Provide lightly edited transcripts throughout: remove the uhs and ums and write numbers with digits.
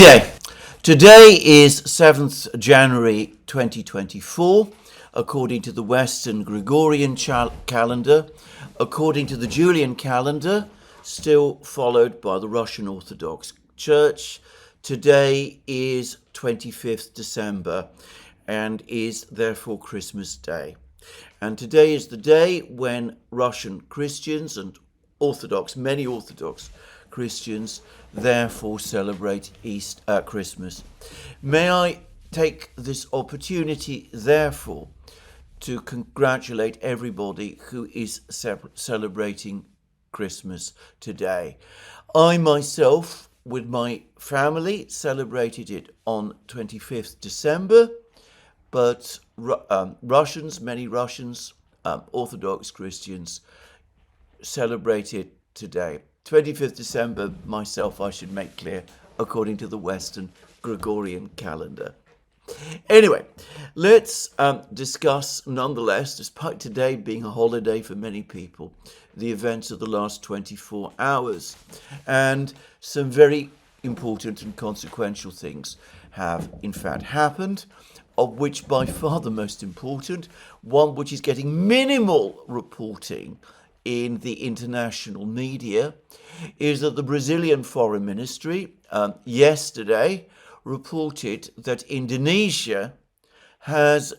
Day. Today is 7th January 2024, according to the Western Gregorian calendar, according to the Julian calendar, still followed by the Russian Orthodox Church. Today is 25th December and is therefore Christmas Day. And today is the day when Russian Christians and many Orthodox Christians therefore celebrate Christmas. May I take this opportunity therefore to congratulate everybody who is celebrating Christmas today. I myself, with my family, celebrated it on 25th December, but many Russians, Orthodox Christians, celebrate it today. 25th December, myself, I should make clear, according to the Western Gregorian calendar. Anyway, let's discuss, nonetheless, despite today being a holiday for many people, the events of the last 24 hours. And some very important and consequential things have, in fact, happened, of which by far the most important, one which is getting minimal reporting in the international media, is that the Brazilian Foreign Ministry yesterday reported that Indonesia has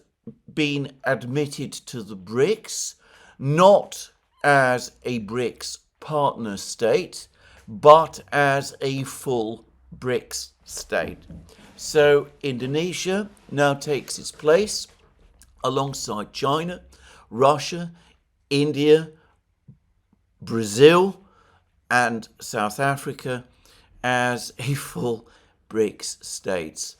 been admitted to the BRICS, not as a BRICS partner state, but as a full BRICS state. So Indonesia now takes its place alongside China, Russia, India, Brazil and South Africa as a full BRICS states.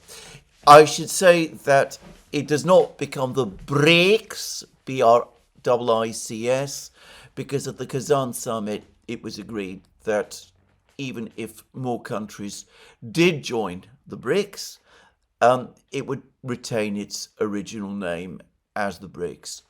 I should say that it does not become the BRICS, BRICS, because at the Kazan summit it was agreed that even if more countries did join the BRICS, it would retain its original name as the BRICS.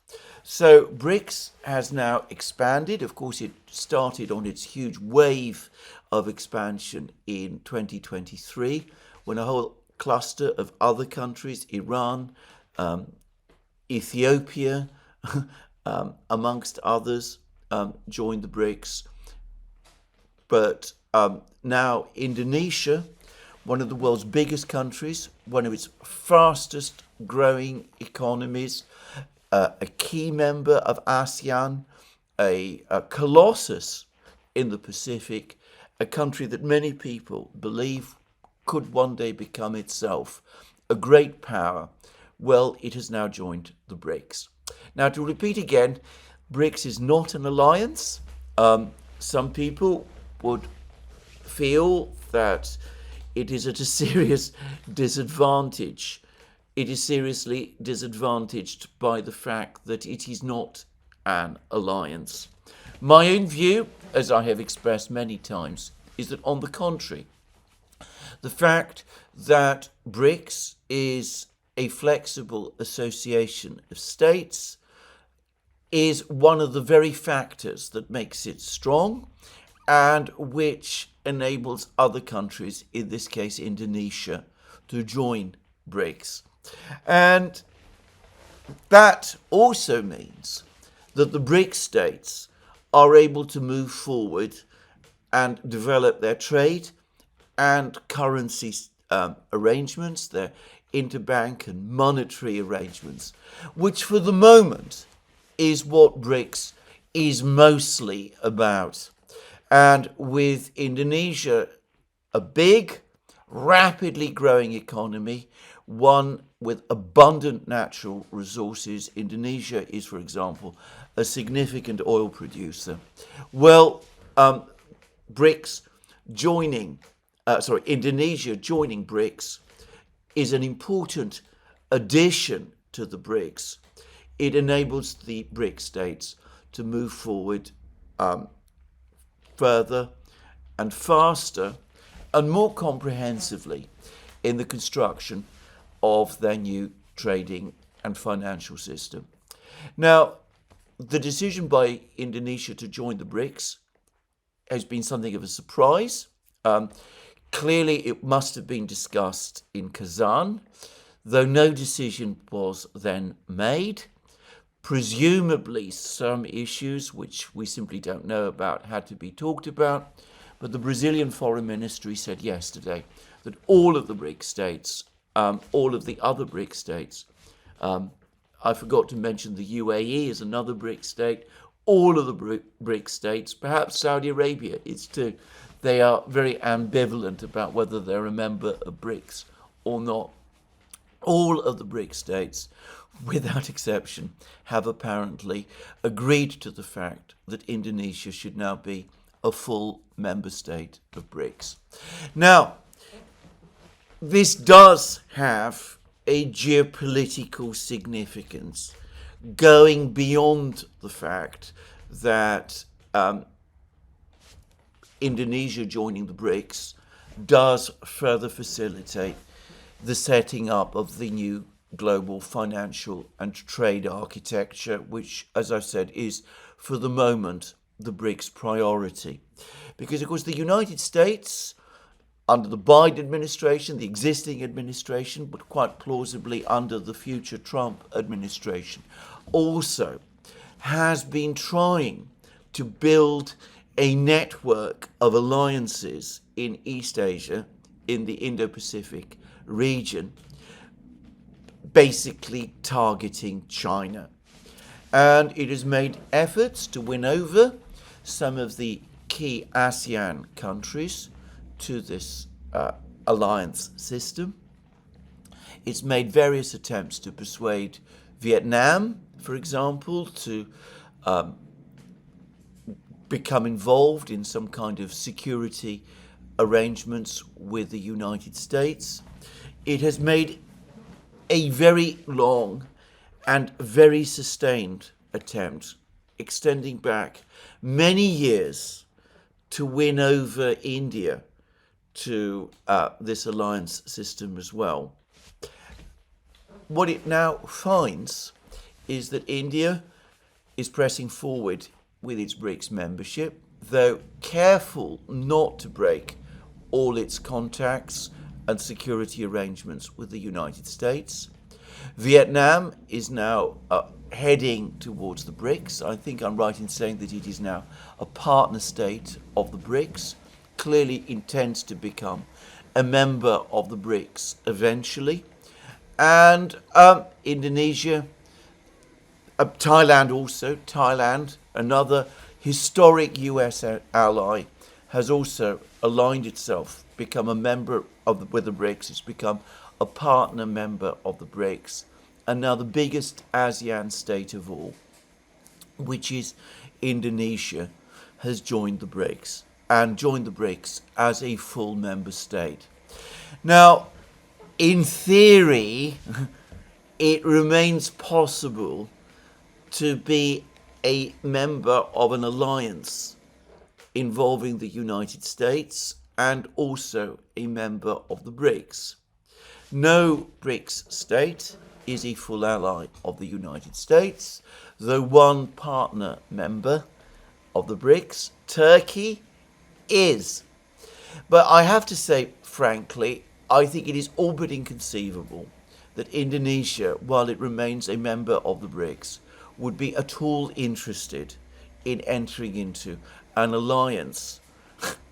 So BRICS has now expanded. Of course, it started on its huge wave of expansion in 2023 when a whole cluster of other countries, Iran, Ethiopia, amongst others, joined the BRICS. But now Indonesia, one of the world's biggest countries, one of its fastest growing economies, a key member of ASEAN, a colossus in the Pacific, a country that many people believe could one day become itself a great power. Well, it has now joined the BRICS. Now, to repeat again, BRICS is not an alliance. Some people would feel that it is at a serious disadvantage. It is seriously disadvantaged by the fact that it is not an alliance. My own view, as I have expressed many times, is that on the contrary, the fact that BRICS is a flexible association of states is one of the very factors that makes it strong and which enables other countries, in this case Indonesia, to join BRICS. And that also means that the BRICS states are able to move forward and develop their trade and currency arrangements, their interbank and monetary arrangements, which for the moment is what BRICS is mostly about. And with Indonesia, a big, rapidly growing economy, one with abundant natural resources. Indonesia is, for example, a significant oil producer. Well, Indonesia joining BRICS is an important addition to the BRICS. It enables the BRICS states to move forward further and faster and more comprehensively in the construction of their new trading and financial system. Now, the decision by Indonesia to join the BRICS has been something of a surprise. Clearly, it must have been discussed in Kazan, though no decision was then made. Presumably, some issues which we simply don't know about had to be talked about, but the Brazilian Foreign Ministry said yesterday that all of the BRICS states, all of the other BRICS states, I forgot to mention the UAE is another BRICS state, all of the BRICS states, perhaps Saudi Arabia is too. They are very ambivalent about whether they're a member of BRICS or not. All of the BRICS states, without exception, have apparently agreed to the fact that Indonesia should now be a full member state of BRICS. Now, this does have a geopolitical significance going beyond the fact that Indonesia joining the BRICS does further facilitate the setting up of the new global financial and trade architecture, which, as I've said, is for the moment the BRICS priority. Because, of course, the United States, under the Biden administration, the existing administration, but quite plausibly under the future Trump administration, also has been trying to build a network of alliances in East Asia, in the Indo-Pacific region, basically targeting China. And it has made efforts to win over some of the key ASEAN countries to this alliance system. It's made various attempts to persuade Vietnam, for example, to become involved in some kind of security arrangements with the United States. It has made a very long and very sustained attempt, extending back many years, to win over India to this alliance system as well. What it now finds is that India is pressing forward with its BRICS membership, though careful not to break all its contacts and security arrangements with the United States. Vietnam is now heading towards the BRICS. I think I'm right in saying that it is now a partner state of the BRICS, clearly intends to become a member of the BRICS eventually. And Indonesia, Thailand also, another historic US ally, has also aligned itself, become a member with the BRICS. It's become a partner member of the BRICS, and now the biggest ASEAN state of all, which is Indonesia, has joined the BRICS, and joined the BRICS as a full member state. Now, in theory, it remains possible to be a member of an alliance involving the United States and also a member of the BRICS. No BRICS state is a full ally of the United States, though one partner member of the BRICS, Turkey, is. But I have to say, frankly, I think it is all but inconceivable that Indonesia, while it remains a member of the BRICS, would be at all interested in entering into an alliance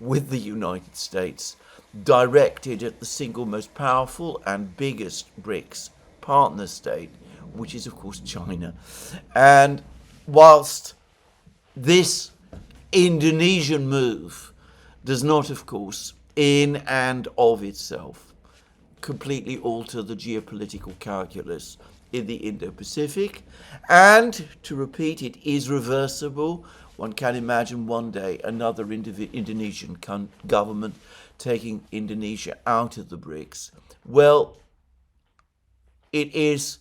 with the United States directed at the single most powerful and biggest BRICS partner state, which is, of course, China. And whilst this Indonesian move does not, of course, in and of itself, completely alter the geopolitical calculus in the Indo-Pacific, and, to repeat, it is reversible. One can imagine one day another Indonesian government taking Indonesia out of the BRICS. Well, it is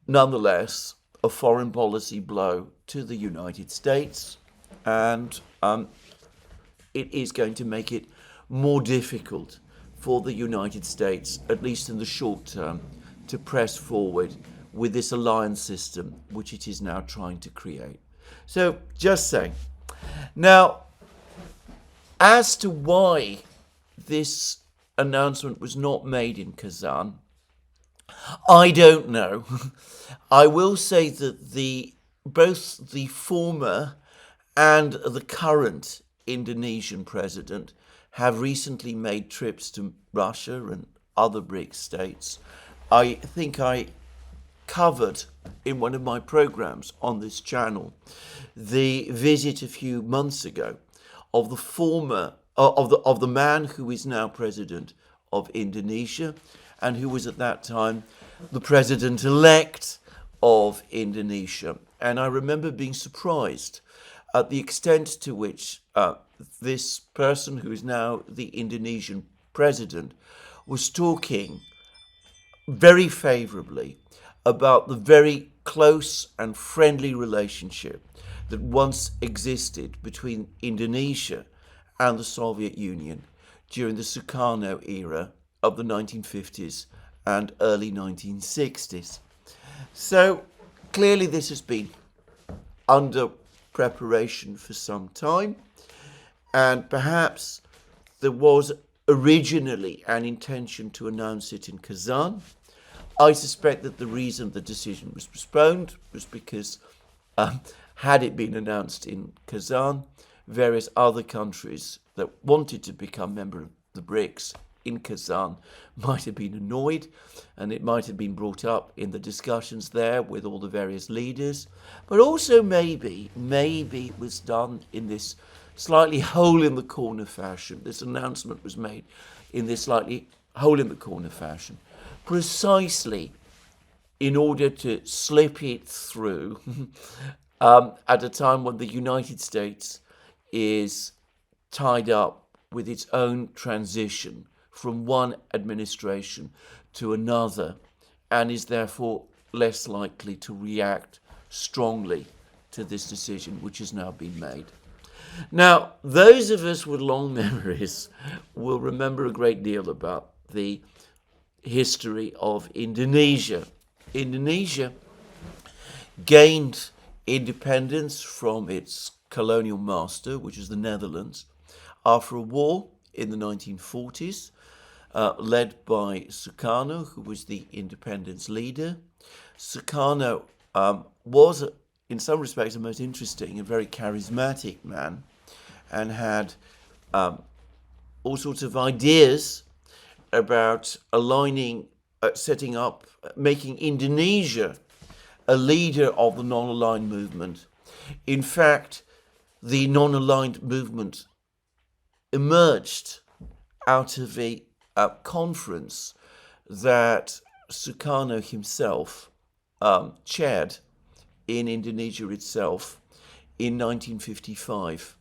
nonetheless a foreign policy blow to the United States, and it is going to make it more difficult for the United States, at least in the short term, to press forward with this alliance system which it is now trying to create. So, just saying. Now, as to why this announcement was not made in Kazan? I don't know. I will say that both the former and the current Indonesian president have recently made trips to Russia and other BRICS states. I think I covered in one of my programs on this channel the visit a few months ago of the man who is now president of Indonesia and who was at that time the president-elect of Indonesia. And I remember being surprised at the extent to which this person who is now the Indonesian president was talking very favorably about the very close and friendly relationship that once existed between Indonesia and the Soviet Union during the Sukarno era of the 1950s and early 1960s. So clearly this has been under preparation for some time, and perhaps there was originally an intention to announce it in Kazan. I suspect that the reason the decision was postponed was because had it been announced in Kazan, various other countries that wanted to become member of the BRICS in Kazan might have been annoyed, and it might have been brought up in the discussions there with all the various leaders. But also maybe it was done in this slightly hole-in-the-corner fashion. This announcement was made in this slightly hole-in-the-corner fashion, precisely in order to slip it through at a time when the United States is tied up with its own transition from one administration to another, and is therefore less likely to react strongly to this decision which has now been made. Now, those of us with long memories will remember a great deal about the history of Indonesia. Indonesia gained independence from its colonial master, which is the Netherlands, after a war in the 1940s, led by Sukarno, who was the independence leader. Sukarno was, in some respects, a most interesting and very charismatic man, and had all sorts of ideas about aligning, setting up, making Indonesia a leader of the non-aligned movement. In fact, the non-aligned movement emerged out of a conference that Sukarno himself chaired in Indonesia itself in 1955.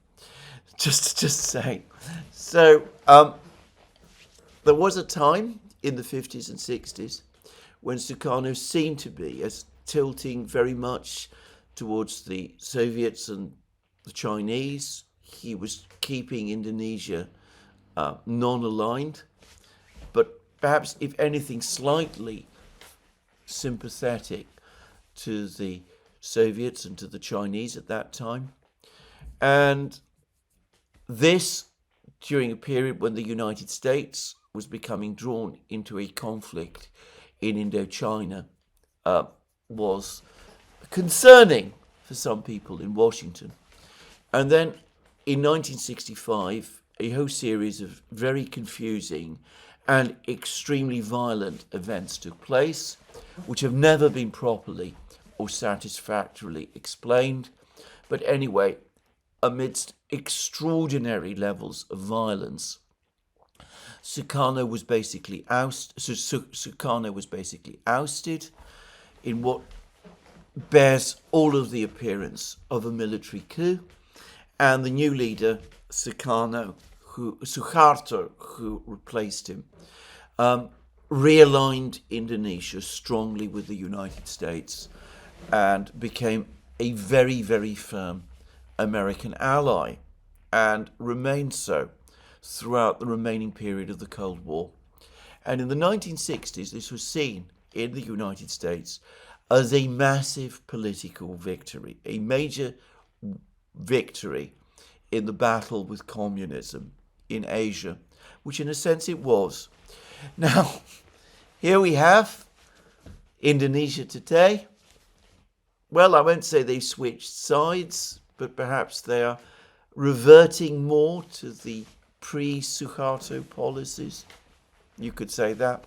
Just saying. So there was a time in the 50s and 60s when Sukarno seemed to be as tilting very much towards the Soviets and the Chinese. He was keeping Indonesia non-aligned, but perhaps, if anything, slightly sympathetic to the Soviets and to the Chinese at that time. And this during a period when the United States was becoming drawn into a conflict in Indochina was concerning for some people in Washington. And then in 1965, a whole series of very confusing and extremely violent events took place, which have never been properly or satisfactorily explained. But anyway, amidst extraordinary levels of violence, Sukarno was basically ousted in what bears all of the appearance of a military coup, and the new leader, Sukarno, Suharto, who replaced him, realigned Indonesia strongly with the United States and became a very, very firm American ally, and remained so throughout the remaining period of the Cold War. And in the 1960s, this was seen in the United States as a massive political victory, a major victory in the battle with communism in Asia, which in a sense it was. Now, here we have Indonesia today. Well, I won't say they've switched sides, but perhaps they are reverting more to the pre-Suharto policies. You could say that.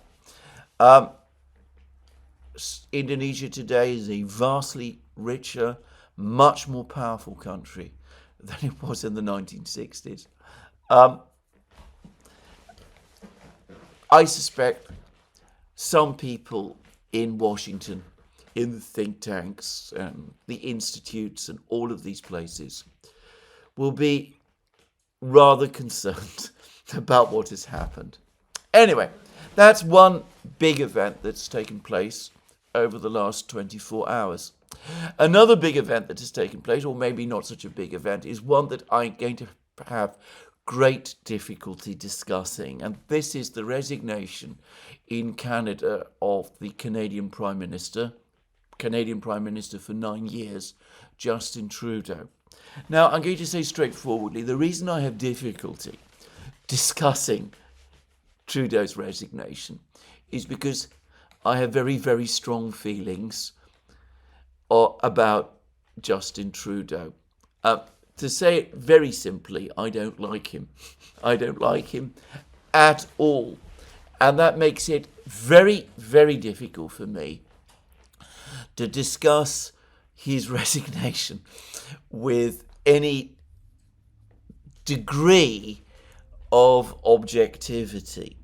Indonesia today is a vastly richer, much more powerful country than it was in the 1960s. I suspect some people in Washington, in the think tanks and the institutes and all of these places, will be rather concerned about what has happened. Anyway, that's one big event that's taken place over the last 24 hours. Another big event that has taken place, or maybe not such a big event, is one that I'm going to have great difficulty discussing, and this is the resignation in Canada of the Canadian Prime Minister for 9 years, Justin Trudeau. Now, I'm going to say straightforwardly, the reason I have difficulty discussing Trudeau's resignation is because I have very, very strong feelings about Justin Trudeau. To say it very simply, I don't like him. I don't like him at all. And that makes it very, very difficult for me to discuss his resignation with any degree of objectivity.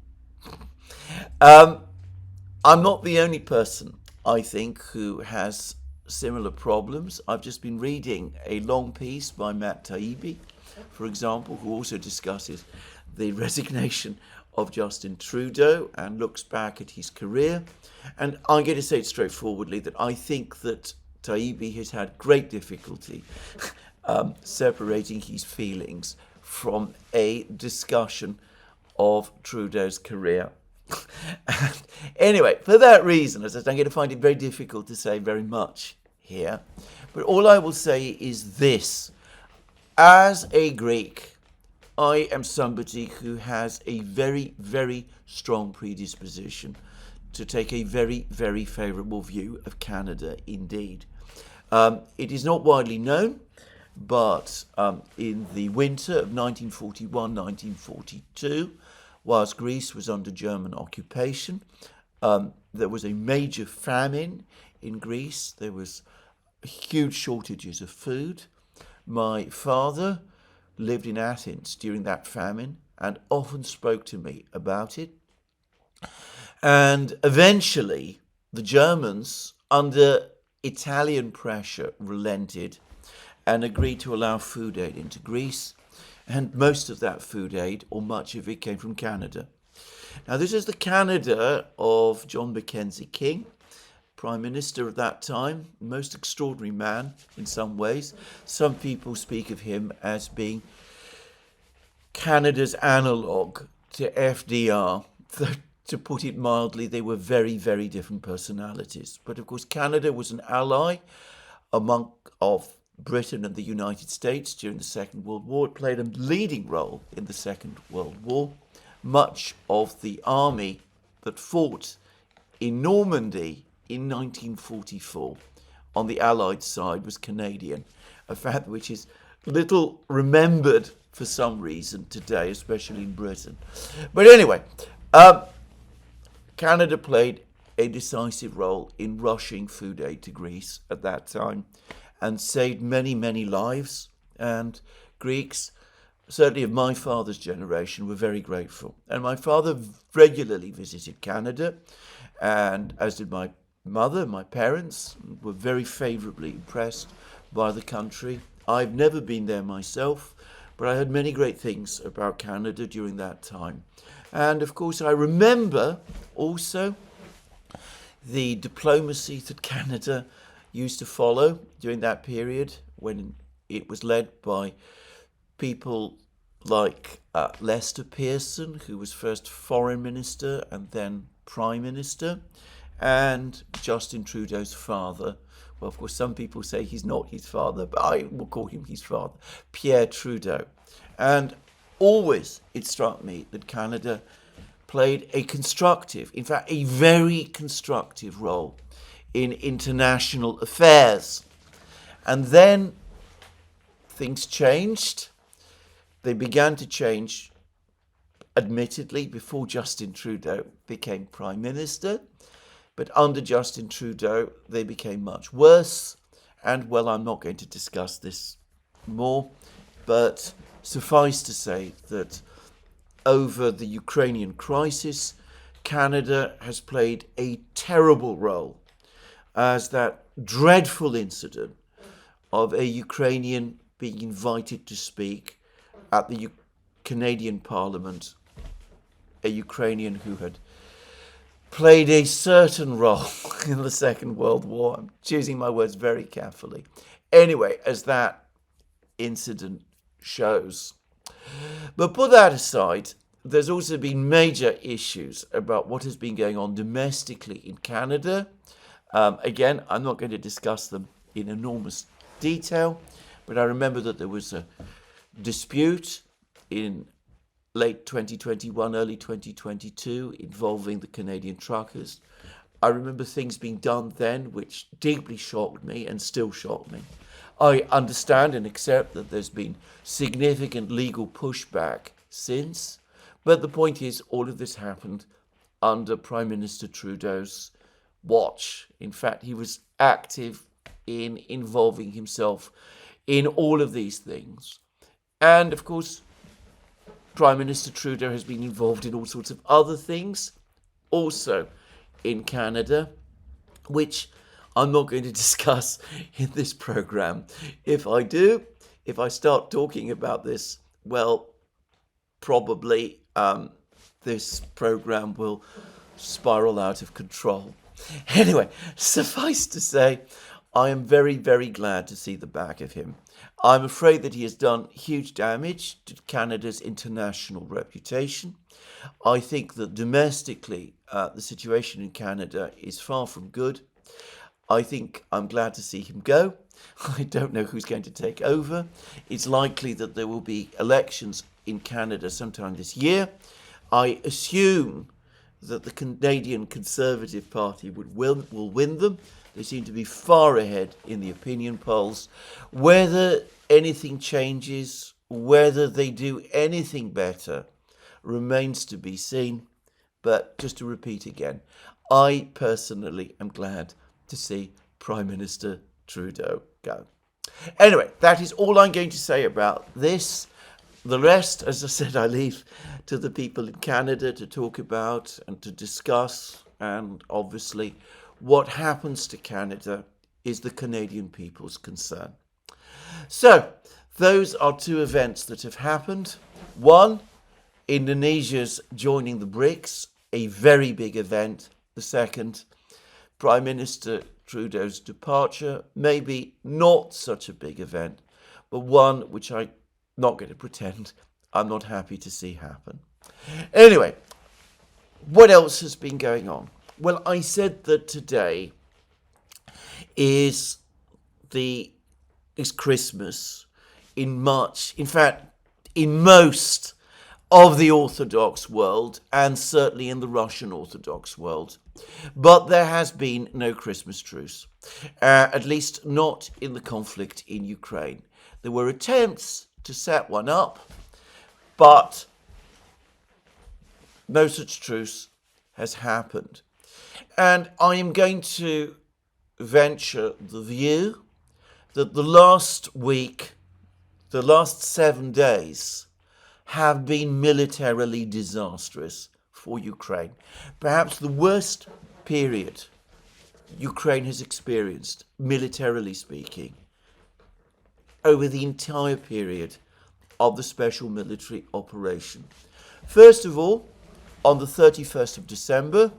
I'm not the only person, I think, who has similar problems. I've just been reading a long piece by Matt Taibbi, for example, who also discusses the resignation of Justin Trudeau and looks back at his career. And I'm going to say it straightforwardly that I think that Taibbi has had great difficulty separating his feelings from a discussion of Trudeau's career. Anyway, for that reason, as I said, I'm going to find it very difficult to say very much here. But all I will say is this. As a Greek, I am somebody who has a very, very strong predisposition to take a very, very favourable view of Canada indeed. It is not widely known, but in the winter of 1941-1942, whilst Greece was under German occupation, there was a major famine in Greece. There was huge shortages of food. My father lived in Athens during that famine and often spoke to me about it. And eventually, the Germans, under Italian pressure, relented and agreed to allow food aid into Greece. And most of that food aid, or much of it, came from Canada. Now, this is the Canada of John Mackenzie King, Prime Minister at that time, most extraordinary man in some ways. Some people speak of him as being Canada's analogue to FDR. To put it mildly, they were very, very different personalities. But of course, Canada was an ally of Britain and the United States during the Second World War. It played a leading role in the Second World War. Much of the army that fought in Normandy in 1944 on the Allied side was Canadian, a fact which is little remembered for some reason today, especially in Britain. But anyway, Canada played a decisive role in rushing food aid to Greece at that time and saved many, many lives. And Greeks, certainly of my father's generation, were very grateful. And my father regularly visited Canada, and as did my mother, my parents, were very favourably impressed by the country. I've never been there myself, but I heard many great things about Canada during that time. And of course, I remember also the diplomacy that Canada used to follow during that period when it was led by people like Lester Pearson, who was first Foreign Minister and then Prime Minister, and Justin Trudeau's father. Well, of course, some people say he's not his father, but I will call him his father, Pierre Trudeau. And always it struck me that Canada played a constructive, in fact, a very constructive role in international affairs. And then things changed. They began to change, admittedly, before Justin Trudeau became Prime Minister. But under Justin Trudeau, they became much worse. And, well, I'm not going to discuss this more, but suffice to say that over the Ukrainian crisis, Canada has played a terrible role as that dreadful incident of a Ukrainian being invited to speak at the Canadian Parliament, a Ukrainian who had played a certain role in the Second World War. I'm choosing my words very carefully. Anyway, as that incident shows. But put that aside, there's also been major issues about what has been going on domestically in Canada. Again, I'm not going to discuss them in enormous detail, but I remember that there was a dispute in late 2021, early 2022, involving the Canadian truckers. I remember things being done then which deeply shocked me and still shock me. I understand and accept that there's been significant legal pushback since, but the point is all of this happened under Prime Minister Trudeau's watch. In fact, he was active in involving himself in all of these things. And of course, Prime Minister Trudeau has been involved in all sorts of other things, also in Canada, which I'm not going to discuss in this program. If I do, if I start talking about this, well, probably this program will spiral out of control. Anyway, suffice to say, I am very, very glad to see the back of him. I'm afraid that he has done huge damage to Canada's international reputation. I think that domestically, the situation in Canada is far from good. I think I'm glad to see him go. I don't know who's going to take over. It's likely that there will be elections in Canada sometime this year. I assume that the Canadian Conservative Party will win them. They seem to be far ahead in the opinion polls. Whether anything changes, whether they do anything better, remains to be seen. But just to repeat again, I personally am glad to see Prime Minister Trudeau go. Anyway, that is all I'm going to say about this. The rest, as I said, I leave to the people in Canada to talk about and to discuss. And obviously, what happens to Canada is the Canadian people's concern. So, those are two events that have happened. One, Indonesia's joining the BRICS, a very big event. The second, Prime Minister Trudeau's departure, maybe not such a big event, but one which I'm not going to pretend I'm not happy to see happen. Anyway, what else has been going on? Well, I said that today is Christmas in March. In fact, in most of the Orthodox world, and certainly in the Russian Orthodox world. But there has been no Christmas truce, at least not in the conflict in Ukraine. There were attempts to set one up, but no such truce has happened. And I am going to venture the view that the last week, the last 7 days, have been militarily disastrous for Ukraine. Perhaps the worst period Ukraine has experienced, militarily speaking, over the entire period of the special military operation. First of all, on the 31st of December,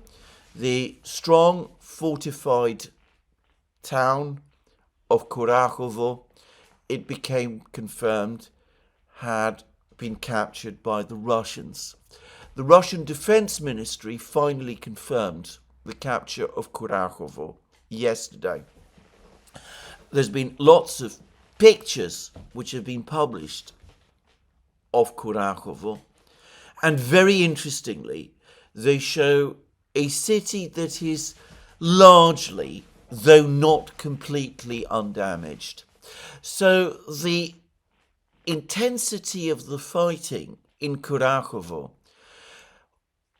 the strong fortified town of Kurakhovo, it became confirmed, had been captured by the Russians. The Russian Defense Ministry finally confirmed the capture of Kurakhovo yesterday. There's been lots of pictures which have been published of Kurakhovo. And very interestingly, they show a city that is largely, though not completely, undamaged. So the intensity of the fighting in Kurakhovo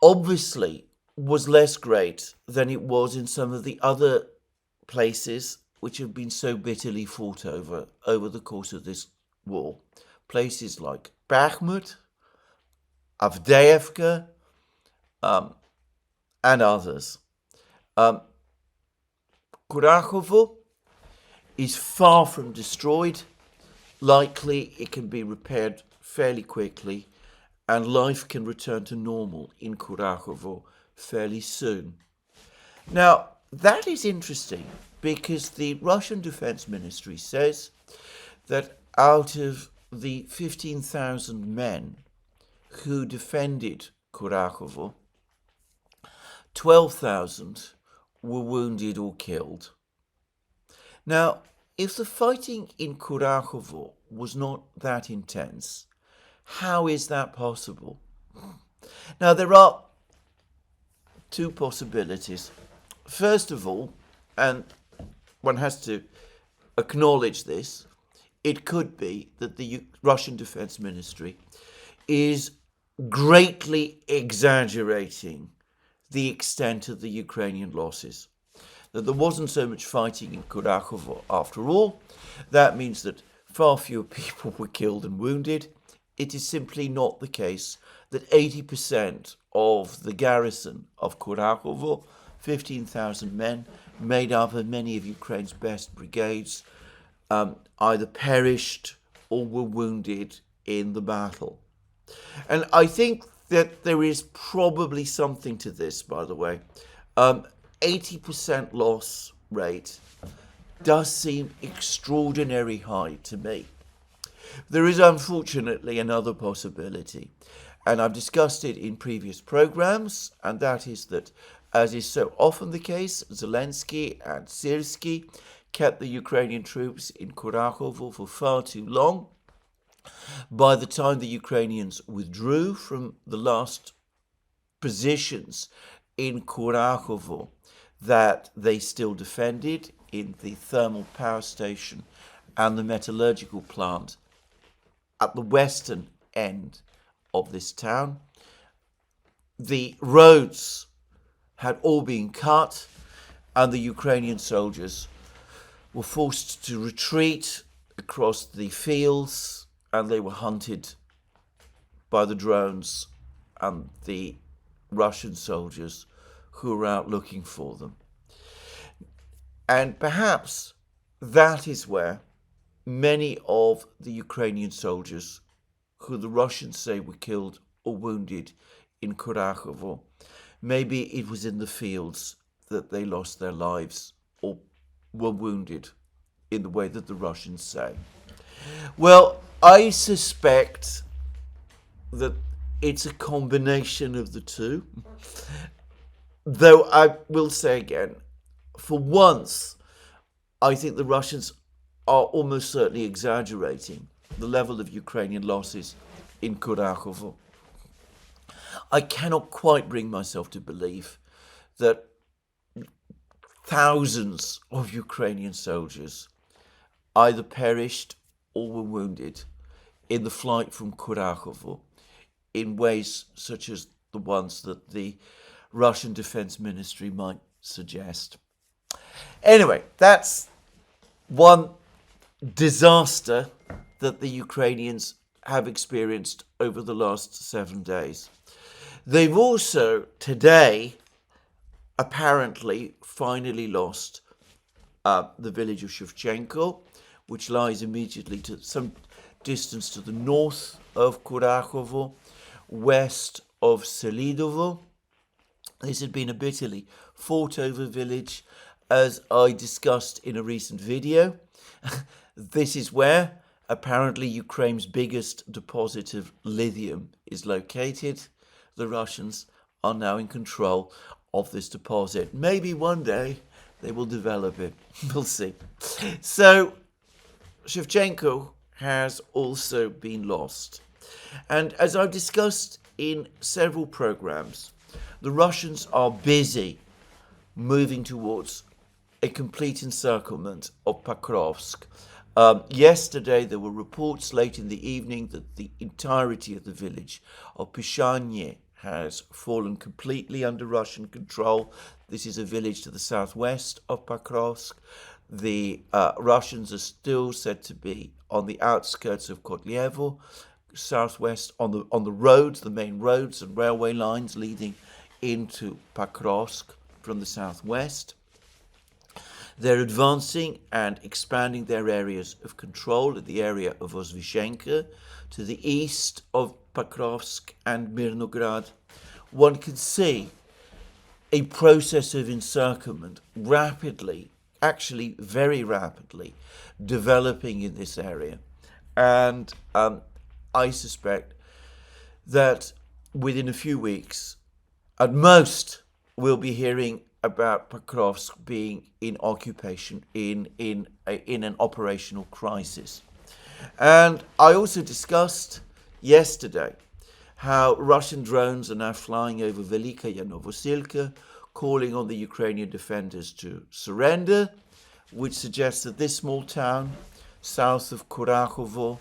obviously was less great than it was in some of the other places which have been so bitterly fought over the course of this war. Places like Bakhmut, Avdiivka, and others. Kurakhovo is far from destroyed. Likely it can be repaired fairly quickly, and life can return to normal in Kurakhovo fairly soon. Now, that is interesting because the Russian Defense Ministry says that out of the 15,000 men who defended Kurakhovo, 12,000 were wounded or killed. Now, if the fighting in Kurakhovo was not that intense, how is that possible? Now, there are two possibilities. First of all, and one has to acknowledge this, it could be that the Russian Defense Ministry is greatly exaggerating the extent of the Ukrainian losses. That there wasn't so much fighting in Kurakhovo after all. That means that far fewer people were killed and wounded. It is simply not the case that 80% of the garrison of Kurakhovo, 15,000 men, made up of many of Ukraine's best brigades, either perished or were wounded in the battle. And I think that there is probably something to this, by the way. 80% loss rate does seem extraordinarily high to me. There is unfortunately another possibility, and I've discussed it in previous programs, and that is that, as is so often the case, Zelensky and Syrskyi kept the Ukrainian troops in Kurakhovo for far too long. By the time the Ukrainians withdrew from the last positions in Kurakhovo that they still defended in the thermal power station and the metallurgical plant at the western end of this town, the roads had all been cut and the Ukrainian soldiers were forced to retreat across the fields, and they were hunted by the drones and the Russian soldiers who were out looking for them. And perhaps that is where many of the Ukrainian soldiers who the Russians say were killed or wounded in Kurakhovo, maybe it was in the fields that they lost their lives or were wounded in the way that the Russians say. Well, I suspect that it's a combination of the two. Though I will say again, for once, I think the Russians are almost certainly exaggerating the level of Ukrainian losses in Kurakhovo. I cannot quite bring myself to believe that thousands of Ukrainian soldiers either perished or were wounded in the flight from Kurakhovo in ways such as the ones that the Russian Defense Ministry might suggest. Anyway, that's one disaster that the Ukrainians have experienced over the last 7 days. They've also today apparently finally lost the village of Shevchenko, which lies immediately to some distance to the north of Kurakhovo, west of Selidovo. This had been a bitterly fought over village, as I discussed in a recent video. This is where apparently Ukraine's biggest deposit of lithium is located. The Russians are now in control of this deposit. Maybe one day they will develop it. We'll see. So Shevchenko has also been lost. And as I've discussed in several programs, the Russians are busy moving towards a complete encirclement of Pokrovsk. Yesterday, there were reports late in the evening that the entirety of the village of Pyshanye has fallen completely under Russian control. This is a village to the southwest of Pokrovsk. The Russians are still said to be on the outskirts of Kotlevo, southwest on the roads, the main roads and railway lines leading into Pokrovsk from the southwest. They're advancing and expanding their areas of control in the area of Vozvishenka to the east of Pokrovsk and Mirnograd. One can see a process of encirclement rapidly, actually very rapidly, developing in this area. And I suspect that within a few weeks, at most, we'll be hearing about Pokrovsk being in occupation, in an operational crisis. And I also discussed yesterday how Russian drones are now flying over Velikaya Novosilka, calling on the Ukrainian defenders to surrender, which suggests that this small town south of Kurakhovo,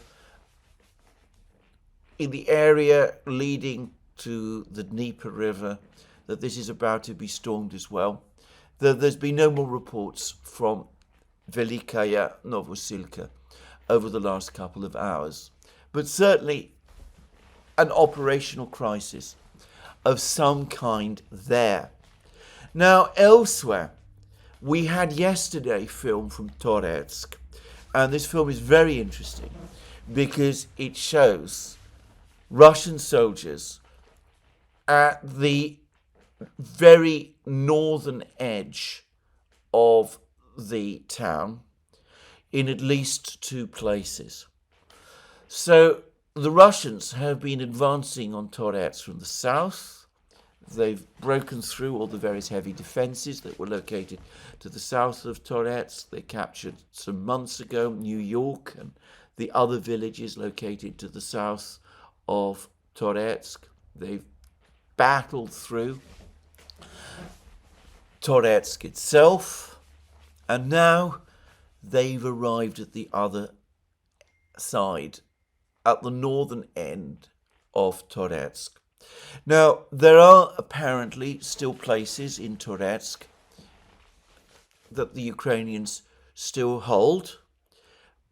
in the area leading to the Dnieper River, that this is about to be stormed as well. There's been no more reports from Velikaya Novosilka over the last couple of hours, but certainly an operational crisis of some kind there. Now, elsewhere, we had yesterday film from Toretsk, and this film is very interesting because it shows Russian soldiers at the very northern edge of the town in at least two places. So the Russians have been advancing on Toretsk from the south. They've broken through all the various heavy defenses that were located to the south of Toretsk. They captured some months ago New York and the other villages located to the south of Toretsk. They've battled through Toretsk itself, and now they've arrived at the other side, at the northern end of Toretsk. Now, there are apparently still places in Toretsk that the Ukrainians still hold,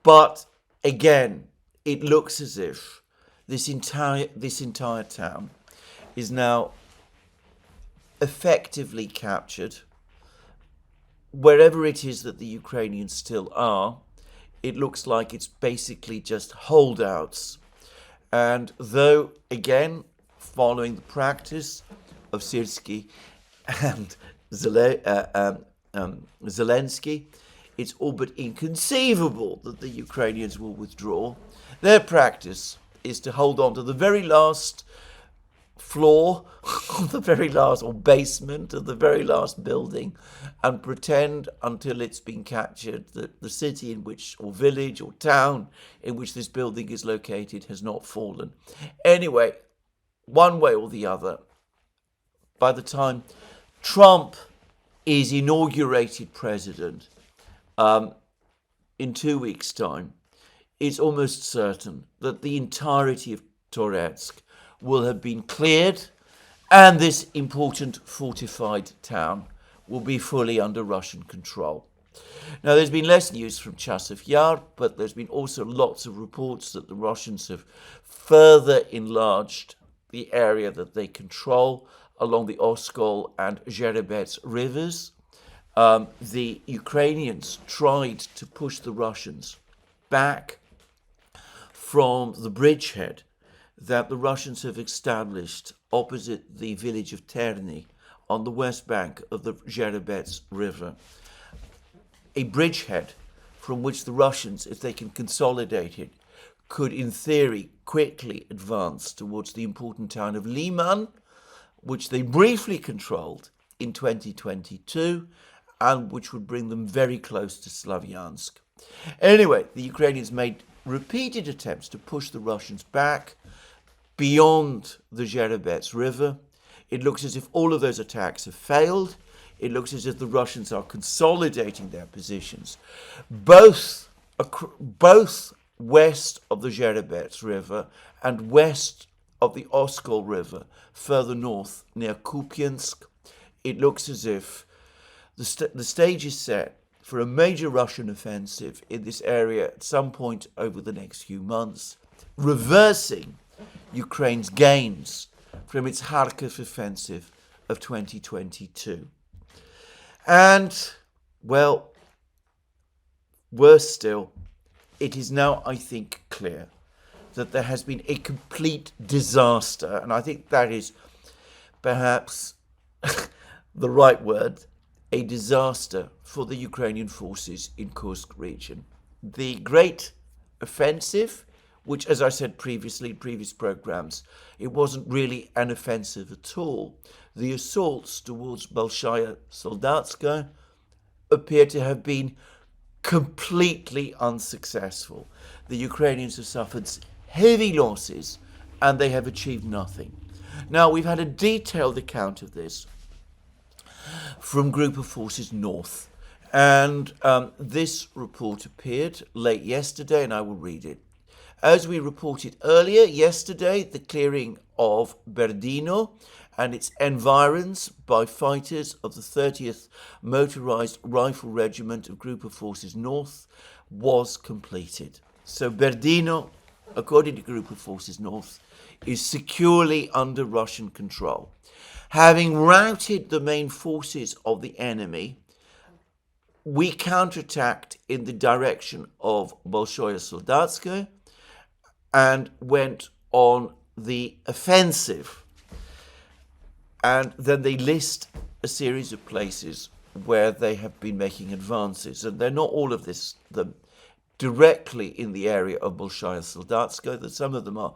but again, it looks as if this entire town is now effectively captured. Wherever it is that the Ukrainians still are, it looks like it's basically just holdouts. And though, again, following the practice of Syrskyi and Zelensky, it's all but inconceivable that the Ukrainians will withdraw. Their practice is to hold on to the very last floor, the very last, or basement of the very last building, and pretend until it's been captured that the city in which, or village, or town in which this building is located has not fallen. Anyway, one way or the other, by the time Trump is inaugurated president in 2 weeks' time, it's almost certain that the entirety of Toretsk will have been cleared, and this important fortified town will be fully under Russian control. Now, there's been less news from Chasiv Yar, but there's been also lots of reports that the Russians have further enlarged the area that they control along the Oskol and Zherebets rivers. The Ukrainians tried to push the Russians back from the bridgehead that the Russians have established opposite the village of Terny on the west bank of the Zherebets River. A bridgehead from which the Russians, if they can consolidate it, could in theory quickly advance towards the important town of Liman, which they briefly controlled in 2022 and which would bring them very close to Slavyansk. Anyway, the Ukrainians made repeated attempts to push the Russians back, beyond the Zherebets River. It looks as if all of those attacks have failed. It looks as if the Russians are consolidating their positions, both west of the Zherebets River and west of the Oskol River, further north near Kupiansk. It looks as if the stage is set for a major Russian offensive in this area at some point over the next few months, reversing Ukraine's gains from its Kharkiv offensive of 2022. And, well, worse still, it is now, I think, clear that there has been a complete disaster, and I think that is perhaps the right word, a disaster for the Ukrainian forces in Kursk region. The great offensive, which, as I said previously in previous programs, it wasn't really an offensive at all. The assaults towards Bolshaya Soldatskoye appear to have been completely unsuccessful. The Ukrainians have suffered heavy losses and they have achieved nothing. Now, we've had a detailed account of this from Group of Forces North, and this report appeared late yesterday, and I will read it. As we reported earlier yesterday, the clearing of Berdino and its environs by fighters of the 30th Motorized Rifle Regiment of Group of Forces North was completed. So Berdino, according to Group of Forces North, is securely under Russian control. Having routed the main forces of the enemy, we counterattacked in the direction of Bolshaya Soldatskoye and went on the offensive. And then they list a series of places where they have been making advances. And they're not all of them directly in the area of Bolshaya Soldatskoye, that some of them are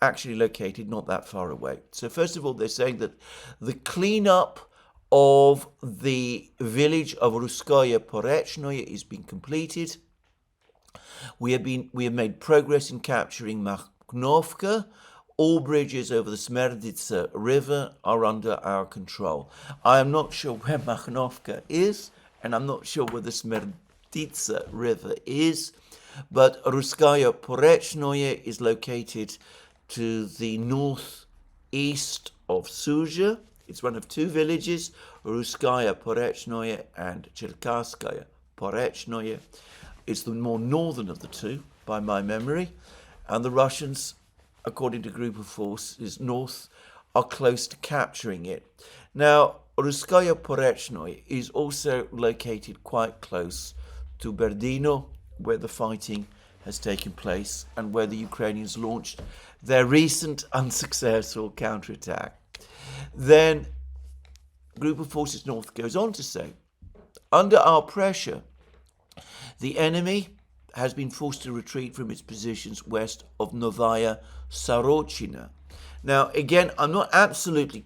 actually located not that far away. So first of all, they're saying that the cleanup of the village of Ruskaya Porechnoye is being completed. We have made progress in capturing Makhnovka. All bridges over the Smerditsa River are under our control. I am not sure where Makhnovka is, and I'm not sure where the Smerditsa River is, but Ruskaya Porechnoye is located to the northeast of Sudzha. It's one of two villages, Ruskaya Porechnoye and Cherkasskaya Porechnoye. It's the more northern of the two, by my memory, and the Russians, according to Group of Forces North, are close to capturing it. Now, Ruskaya Porechnoye is also located quite close to Berdino, where the fighting has taken place and where the Ukrainians launched their recent unsuccessful counterattack. Then Group of Forces North goes on to say, under our pressure, the enemy has been forced to retreat from its positions west of Novaya Sorochina. Now, again, I'm not absolutely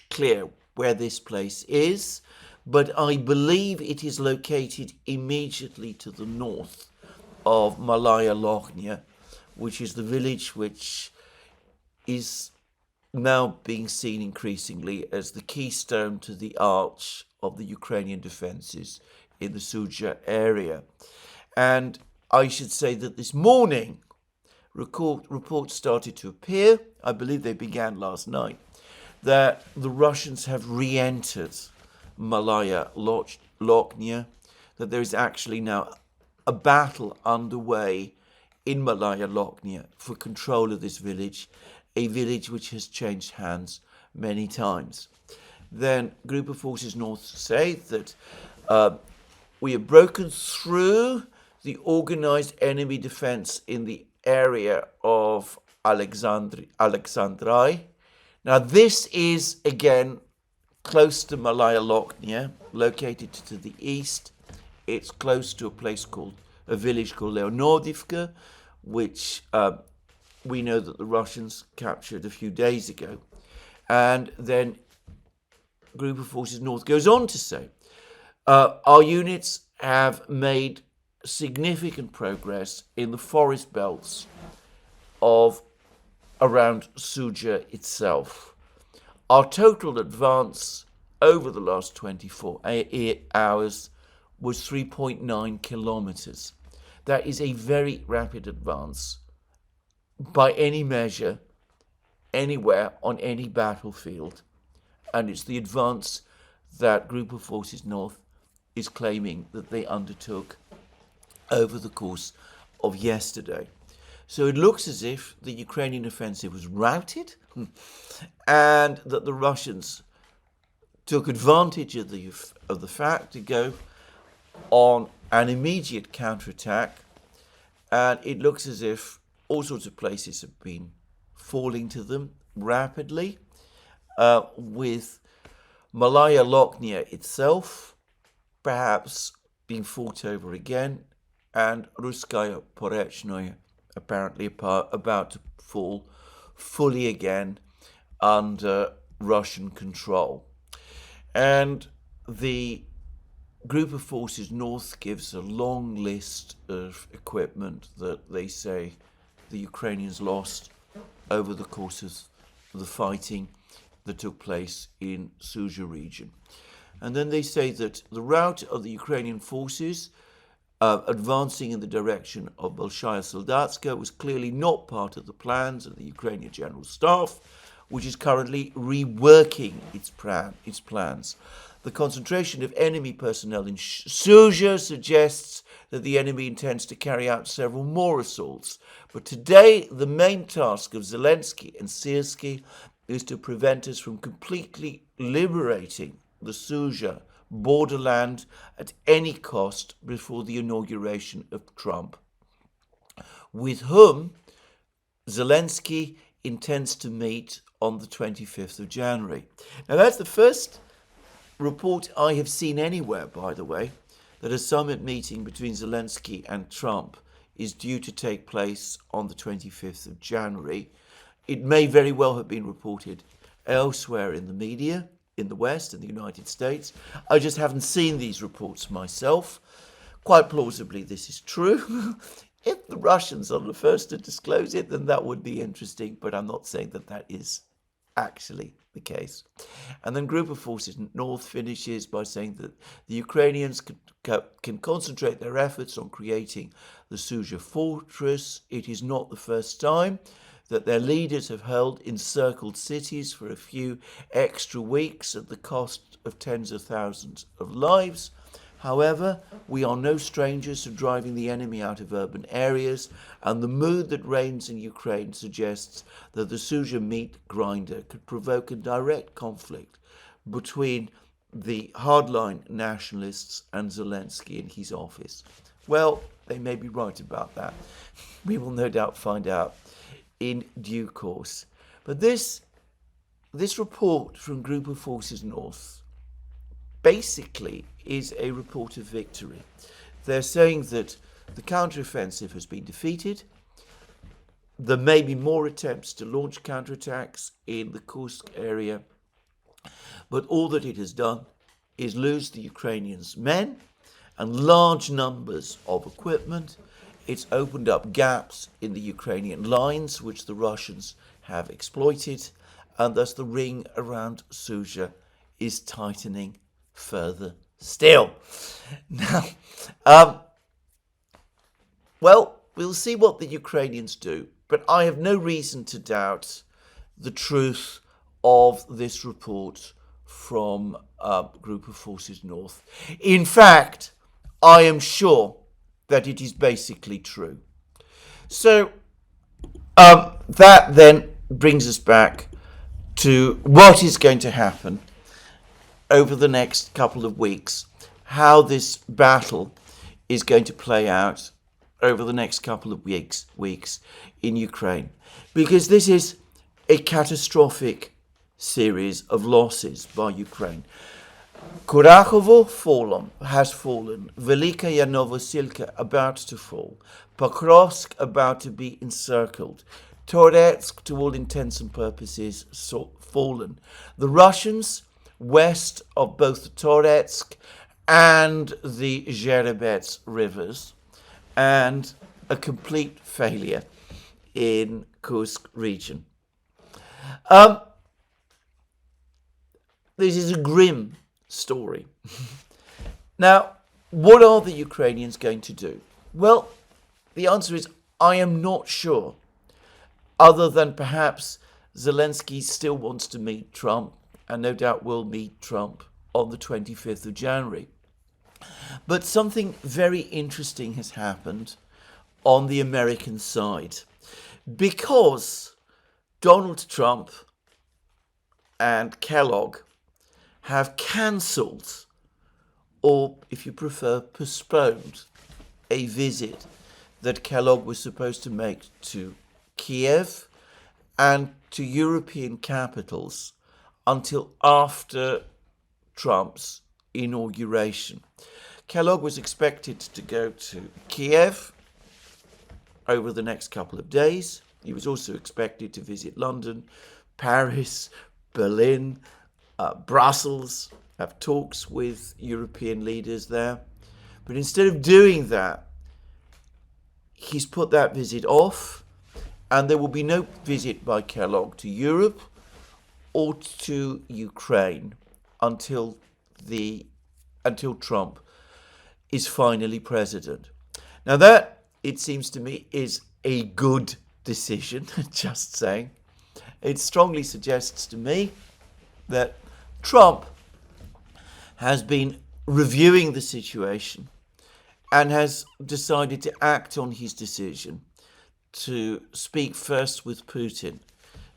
clear where this place is, but I believe it is located immediately to the north of Malaya Lochnia, which is the village which is now being seen increasingly as the keystone to the arch of the Ukrainian defenses in the Sudzha area. And I should say that this morning, reports started to appear, I believe they began last night, that the Russians have re-entered Malaya Lochnia, that there is actually now a battle underway in Malaya Lochnia for control of this village, a village which has changed hands many times. Then Group of Forces North say that we have broken through the organized enemy defense in the area of Alexandrai. Now this is, again, close to Malaya Lochnia, located to the east. It's close to a village called Leonordivka, which we know that the Russians captured a few days ago. And then Group of Forces North goes on to say, our units have made significant progress in the forest belts of around Suja itself. Our total advance over the last 24 hours was 3.9 kilometers. That is a very rapid advance by any measure, anywhere, on any battlefield. And it's the advance that Group of Forces North is claiming that they undertook over the course of yesterday. So it looks as if the Ukrainian offensive was routed and that the Russians took advantage of the fact to go on an immediate counterattack, and it looks as if all sorts of places have been falling to them rapidly, with Malaya Lochnia itself perhaps being fought over again, and Ruskaya Porechnoye apparently about to fall fully again under Russian control. And the Group of Forces North gives a long list of equipment that they say the Ukrainians lost over the course of the fighting that took place in Suja region. And then they say that the route of the Ukrainian forces advancing in the direction of Bolshaya Soldatska was clearly not part of the plans of the Ukrainian General Staff, which is currently reworking its plans. The concentration of enemy personnel in Suja suggests that the enemy intends to carry out several more assaults. But today, the main task of Zelensky and Syrskyi is to prevent us from completely liberating the Suja borderland at any cost before the inauguration of Trump, with whom Zelensky intends to meet on the 25th of January. Now, that's the first report I have seen anywhere, by the way, that a summit meeting between Zelensky and Trump is due to take place on the 25th of January. It may very well have been reported elsewhere in the media, in the West, in the United States. I just haven't seen these reports myself. Quite plausibly, this is true. If the Russians are the first to disclose it, then that would be interesting, but I'm not saying that that is actually the case. And then Group of Forces North finishes by saying that the Ukrainians can concentrate their efforts on creating the Suja fortress. It is not the first time that their leaders have held encircled cities for a few extra weeks at the cost of tens of thousands of lives. However, we are no strangers to driving the enemy out of urban areas, and the mood that reigns in Ukraine suggests that the Suja meat grinder could provoke a direct conflict between the hardline nationalists and Zelensky in his office. Well, they may be right about that. We will no doubt find out in due course. But this report from Group of Forces North basically is a report of victory. They're saying that the counteroffensive has been defeated. There may be more attempts to launch counterattacks in the Kursk area, but all that it has done is lose the Ukrainians' men and large numbers of equipment. It's opened up gaps in the Ukrainian lines, which the Russians have exploited, and thus the ring around Suja is tightening further still. Now, well, we'll see what the Ukrainians do, but I have no reason to doubt the truth of this report from Group of Forces North. In fact, I am sure that it is basically true. So that then brings us back to what is going to happen over the next couple of weeks, how this battle is going to play out over the next couple of weeks in Ukraine, because this is a catastrophic series of losses by Ukraine. Kurakhovo has fallen, Velika Novosilka about to fall, Pokrovsk about to be encircled, Toretsk, to all intents and purposes, fallen. The Russians west of both the Toretsk and the Zherebets rivers, and a complete failure in Kursk region. This is a grim story. Now, what are the Ukrainians going to do? Well, the answer is I am not sure, other than perhaps Zelensky still wants to meet Trump, and no doubt will meet Trump on the 25th of January. But something very interesting has happened on the American side, because Donald Trump and Kellogg have cancelled, or if you prefer, postponed, a visit that Kellogg was supposed to make to Kiev and to European capitals until after Trump's inauguration. Kellogg was expected to go to Kiev over the next couple of days. He was also expected to visit London, Paris, Berlin, Brussels, have talks with European leaders there. But instead of doing that, he's put that visit off, and there will be no visit by Kellogg to Europe or to Ukraine until Trump is finally president. Now that, it seems to me, is a good decision, just saying. It strongly suggests to me that Trump has been reviewing the situation and has decided to act on his decision to speak first with Putin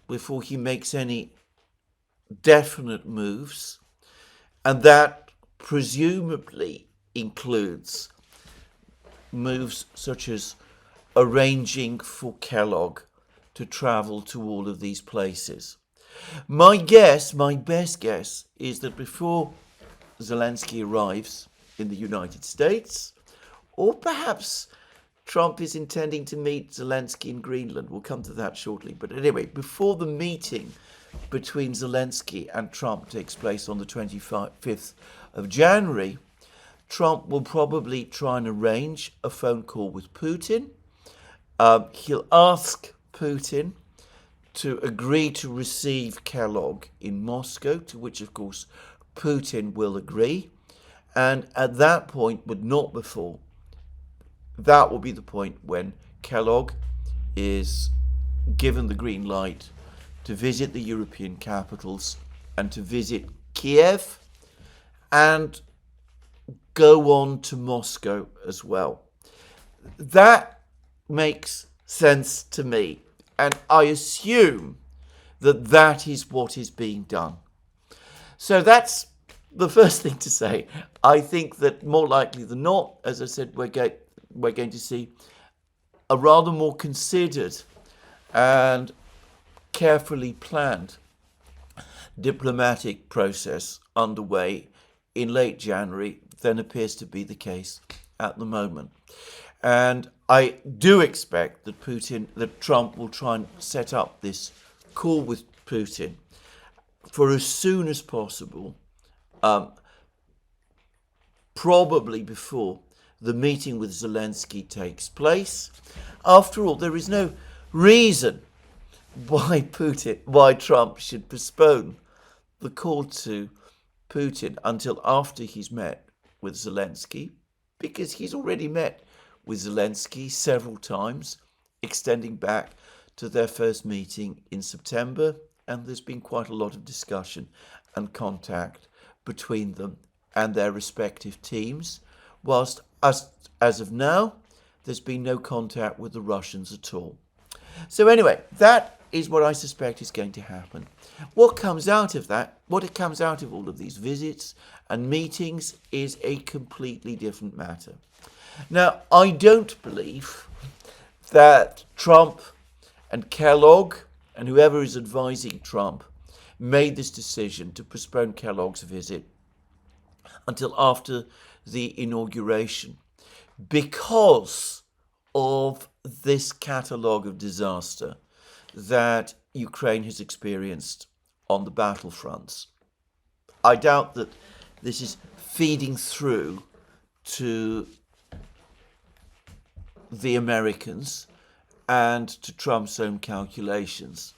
before he makes any definite moves, and that presumably includes moves such as arranging for Kellogg to travel to all of these places. My best guess, is that before Zelensky arrives in the United States, or perhaps Trump is intending to meet Zelensky in Greenland. We'll come to that shortly. But anyway, before the meeting between Zelensky and Trump takes place on the 25th of January, Trump will probably try and arrange a phone call with Putin. He'll ask Putin to agree to receive Kellogg in Moscow, to which, of course, Putin will agree. And at that point, but not before, that will be the point when Kellogg is given the green light to visit the European capitals and to visit Kiev and go on to Moscow as well. That makes sense to me, and I assume that that is what is being done. So that's the first thing to say. I think that more likely than not, as I said, we're going to see a rather more considered and carefully planned diplomatic process underway in late January than appears to be the case at the moment. And I do expect that Trump will try and set up this call with Putin for as soon as possible, probably before the meeting with Zelensky takes place. After all, there is no reason why Trump should postpone the call to Putin until after he's met with Zelensky, because he's already met with Zelensky several times, extending back to their first meeting in September, and there's been quite a lot of discussion and contact between them and their respective teams, whilst as of now, there's been no contact with the Russians at all. So anyway, that is what I suspect is going to happen. What comes out of that, what comes out of all of these visits and meetings, is a completely different matter. Now, I don't believe that Trump and Kellogg and whoever is advising Trump made this decision to postpone Kellogg's visit until after the inauguration because of this catalogue of disaster that Ukraine has experienced on the battlefronts. I doubt that this is feeding through to the Americans and to Trump's own calculations.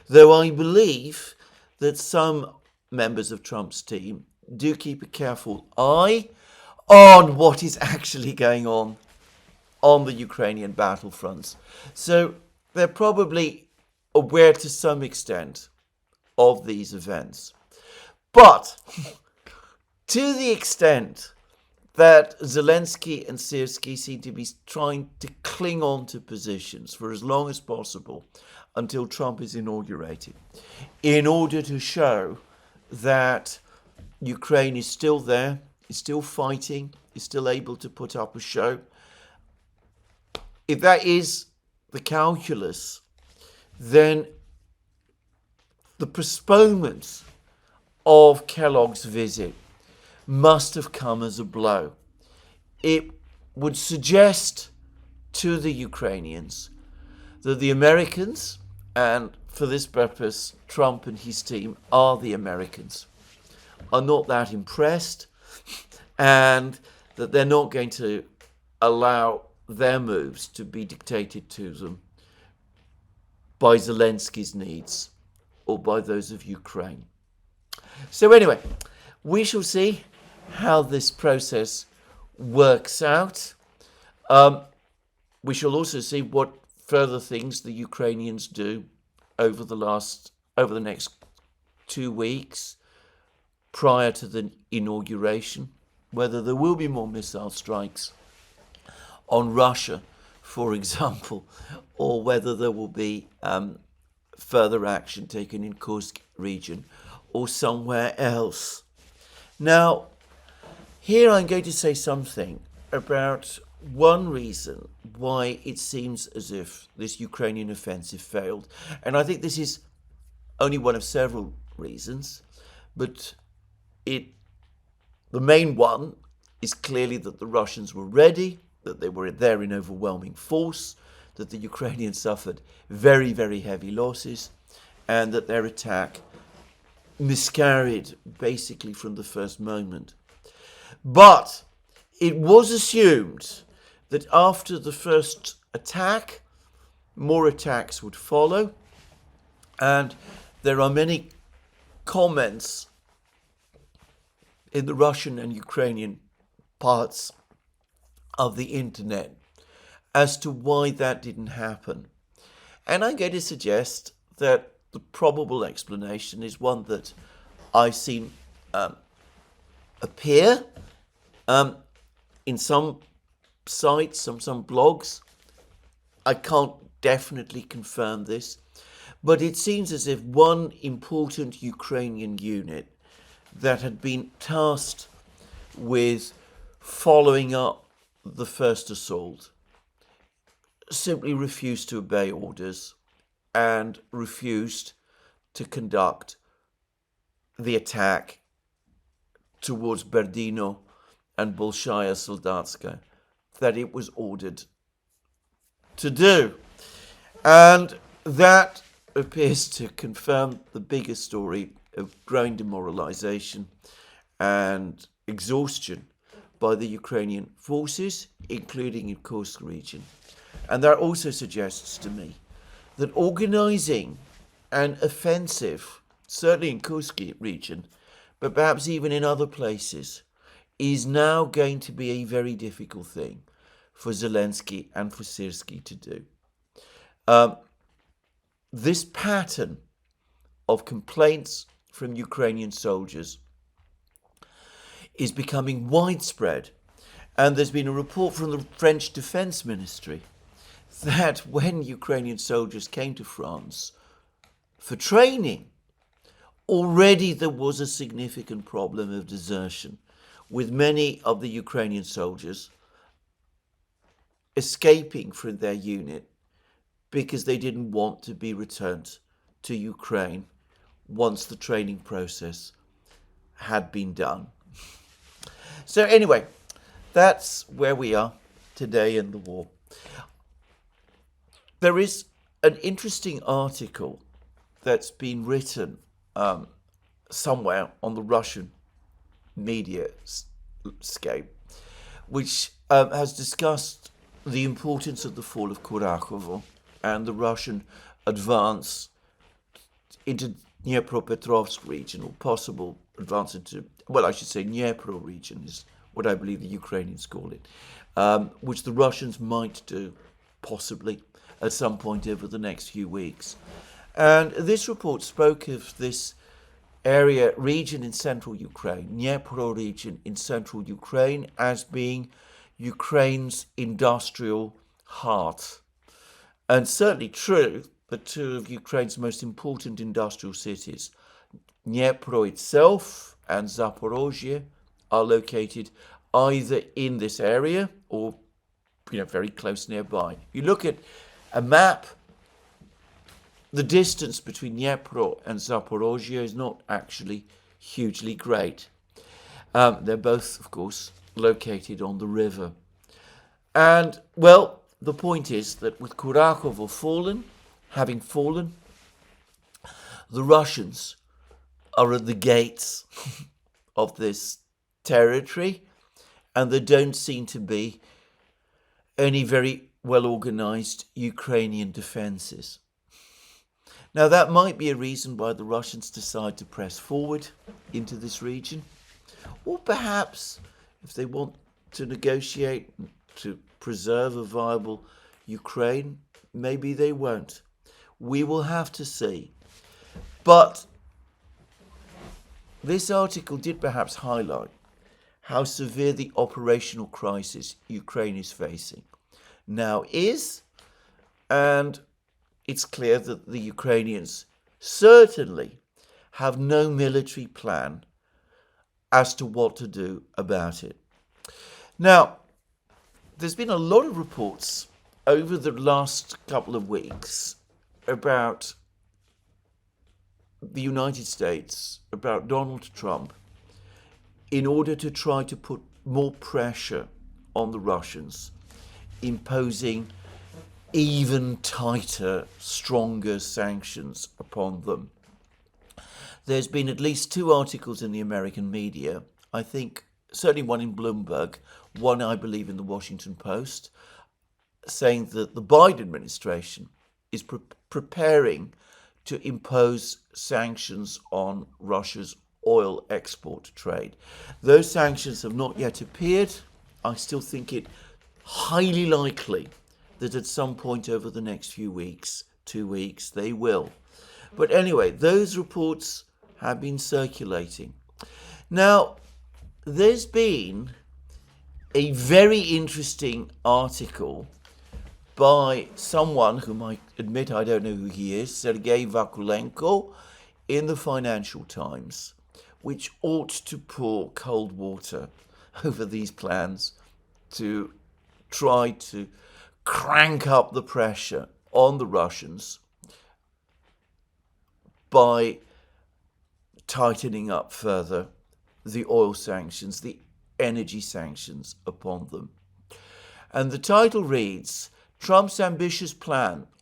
Though I believe that some members of Trump's team do keep a careful eye on what is actually going on the Ukrainian battlefronts. So they're probably aware to some extent of these events. But to the extent that Zelensky and Syrski seem to be trying to cling on to positions for as long as possible until Trump is inaugurated, in order to show that Ukraine is still there, is still fighting, is still able to put up a show. If that is the calculus, then the postponement of Kellogg's visit must have come as a blow. It would suggest to the Ukrainians that the Americans, and for this purpose, Trump and his team are the Americans, are not that impressed, and that they're not going to allow their moves to be dictated to them by Zelensky's needs or by those of Ukraine. So anyway, we shall see how this process works out. We shall also see what further things the Ukrainians do over the next 2 weeks prior to the inauguration, whether there will be more missile strikes on Russia, for example, or whether there will be further action taken in Kursk region or somewhere else. Now, here I'm going to say something about one reason why it seems as if this Ukrainian offensive failed. And I think this is only one of several reasons, but the main one is clearly that the Russians were ready, that they were there in overwhelming force, that the Ukrainians suffered very, very heavy losses, and that their attack miscarried basically from the first moment. But it was assumed that after the first attack, more attacks would follow, and there are many comments in the Russian and Ukrainian parts of the internet as to why that didn't happen. And I'm going to suggest that the probable explanation is one that I've seen appear in some sites, some blogs. I can't definitely confirm this, but it seems as if one important Ukrainian unit that had been tasked with following up the first assault simply refused to obey orders and refused to conduct the attack towards Berdino and Bolshaya Soldatska that it was ordered to do. And that appears to confirm the bigger story of growing demoralization and exhaustion by the Ukrainian forces, including in Kursk region. And that also suggests to me that organizing an offensive, certainly in Kursk region, but perhaps even in other places, is now going to be a very difficult thing for Zelensky and for Syrski to do. This pattern of complaints from Ukrainian soldiers is becoming widespread. And there's been a report from the French Defense Ministry that when Ukrainian soldiers came to France for training, already there was a significant problem of desertion, with many of the Ukrainian soldiers escaping from their unit because they didn't want to be returned to Ukraine once the training process had been done. So anyway, that's where we are today in the war. There is an interesting article that's been written somewhere on the Russian media scape, which has discussed the importance of the fall of Kurakhovo and the Russian advance into Dnipropetrovsk region, or possible advance into, well, I should say Dnipro region is what I believe the Ukrainians call it, which the Russians might do, possibly, at some point over the next few weeks. And this report spoke of this region in central Ukraine, Dnipro region in central Ukraine, as being Ukraine's industrial heart. And certainly true that two of Ukraine's most important industrial cities, Dnipro itself and Zaporozhye, are located either in this area or very close nearby. You look at a map, the distance between Dnipro and Zaporozhye is not actually hugely great. They're both, of course, located on the river. And, well, the point is that with Kurakhovo having fallen, the Russians are at the gates of this territory, and there don't seem to be any very well-organized Ukrainian defenses. Now, that might be a reason why the Russians decide to press forward into this region, or perhaps if they want to negotiate to preserve a viable Ukraine, maybe they won't. We will have to see. But this article did perhaps highlight how severe the operational crisis Ukraine is facing now is, and it's clear that the Ukrainians certainly have no military plan as to what to do about it. Now, there's been a lot of reports over the last couple of weeks about the United States, about Donald Trump, in order to try to put more pressure on the Russians, imposing even tighter, stronger sanctions upon them. There's been at least 2 articles in the American media, I think certainly one in Bloomberg, one I believe in the Washington Post, saying that the Biden administration is preparing to impose sanctions on Russia's oil export trade. Those sanctions have not yet appeared. I still think it highly likely that at some point over the next few weeks, 2 weeks, they will. But anyway, those reports have been circulating. Now, there's been a very interesting article by someone whom I admit I don't know who he is, Sergei Vakulenko, in the Financial Times, which ought to pour cold water over these plans to try to crank up the pressure on the Russians by tightening up further the oil sanctions, the energy sanctions upon them. And the title reads, Trump's ambitious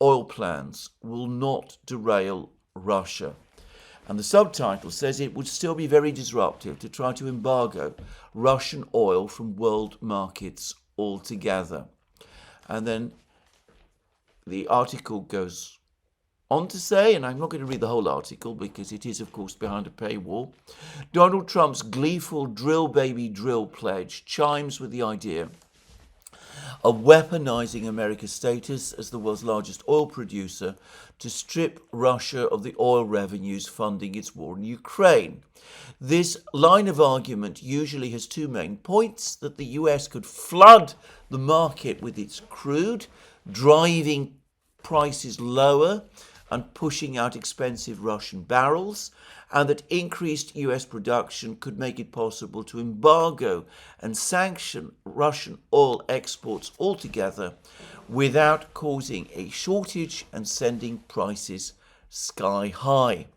oil plans will not derail Russia. And the subtitle says it would still be very disruptive to try to embargo Russian oil from world markets altogether. And then the article goes on to say, and I'm not going to read the whole article because it is, of course, behind a paywall, Donald Trump's gleeful drill baby drill pledge chimes with the idea of weaponizing America's status as the world's largest oil producer to strip Russia of the oil revenues funding its war in Ukraine. This line of argument usually has 2 main points: that the US could flood the market with its crude, driving prices lower and pushing out expensive Russian barrels, and that increased US production could make it possible to embargo and sanction Russian oil exports altogether without causing a shortage and sending prices sky high.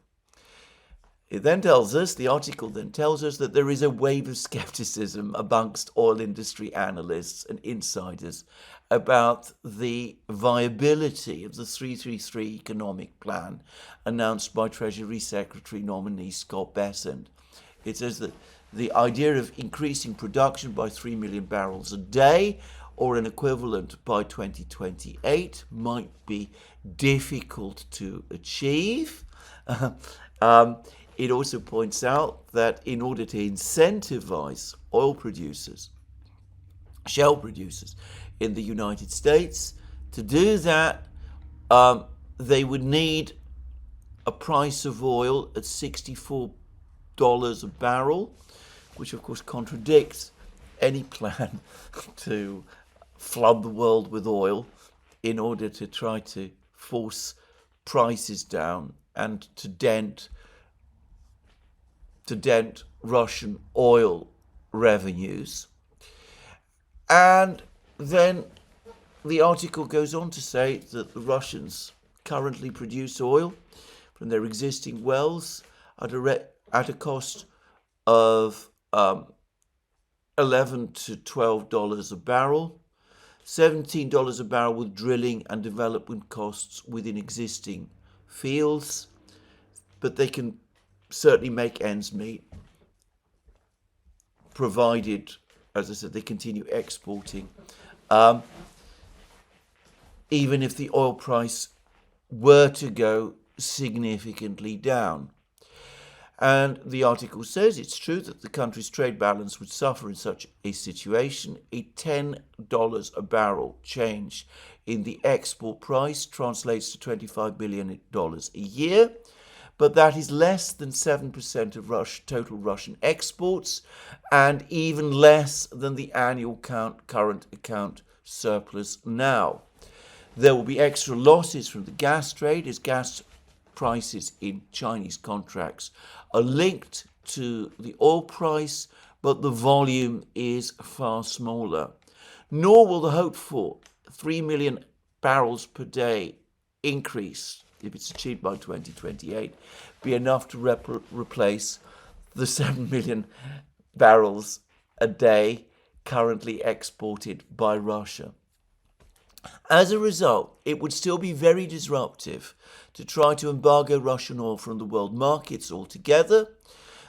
It then tells us, the article then tells us, that there is a wave of skepticism amongst oil industry analysts and insiders about the viability of the 333 economic plan announced by Treasury Secretary nominee Scott Bessent. It says that the idea of increasing production by 3 million barrels a day or an equivalent by 2028 might be difficult to achieve. It also points out that in order to incentivize oil producers, shale producers in the United States, to do that, they would need a price of oil at $64 a barrel, which of course contradicts any plan to flood the world with oil in order to try to force prices down and to dent Russian oil revenues. And then the article goes on to say that the Russians currently produce oil from their existing wells at a cost of $11 to $12 a barrel, $17 a barrel with drilling and development costs within existing fields, but they can certainly make ends meet, provided, as I said, they continue exporting, even if the oil price were to go significantly down. And the article says it's true that the country's trade balance would suffer in such a situation. A $10 a barrel change in the export price translates to $25 billion a year, but that is less than 7% of total Russian exports, and even less than the annual current account surplus now. There will be extra losses from the gas trade, as gas prices in Chinese contracts are linked to the oil price, but the volume is far smaller. Nor will the hoped for 3 million barrels per day increase, if it's achieved by 2028, be enough to replace the 7 million barrels a day currently exported by Russia. As a result, it would still be very disruptive to try to embargo Russian oil from the world markets altogether.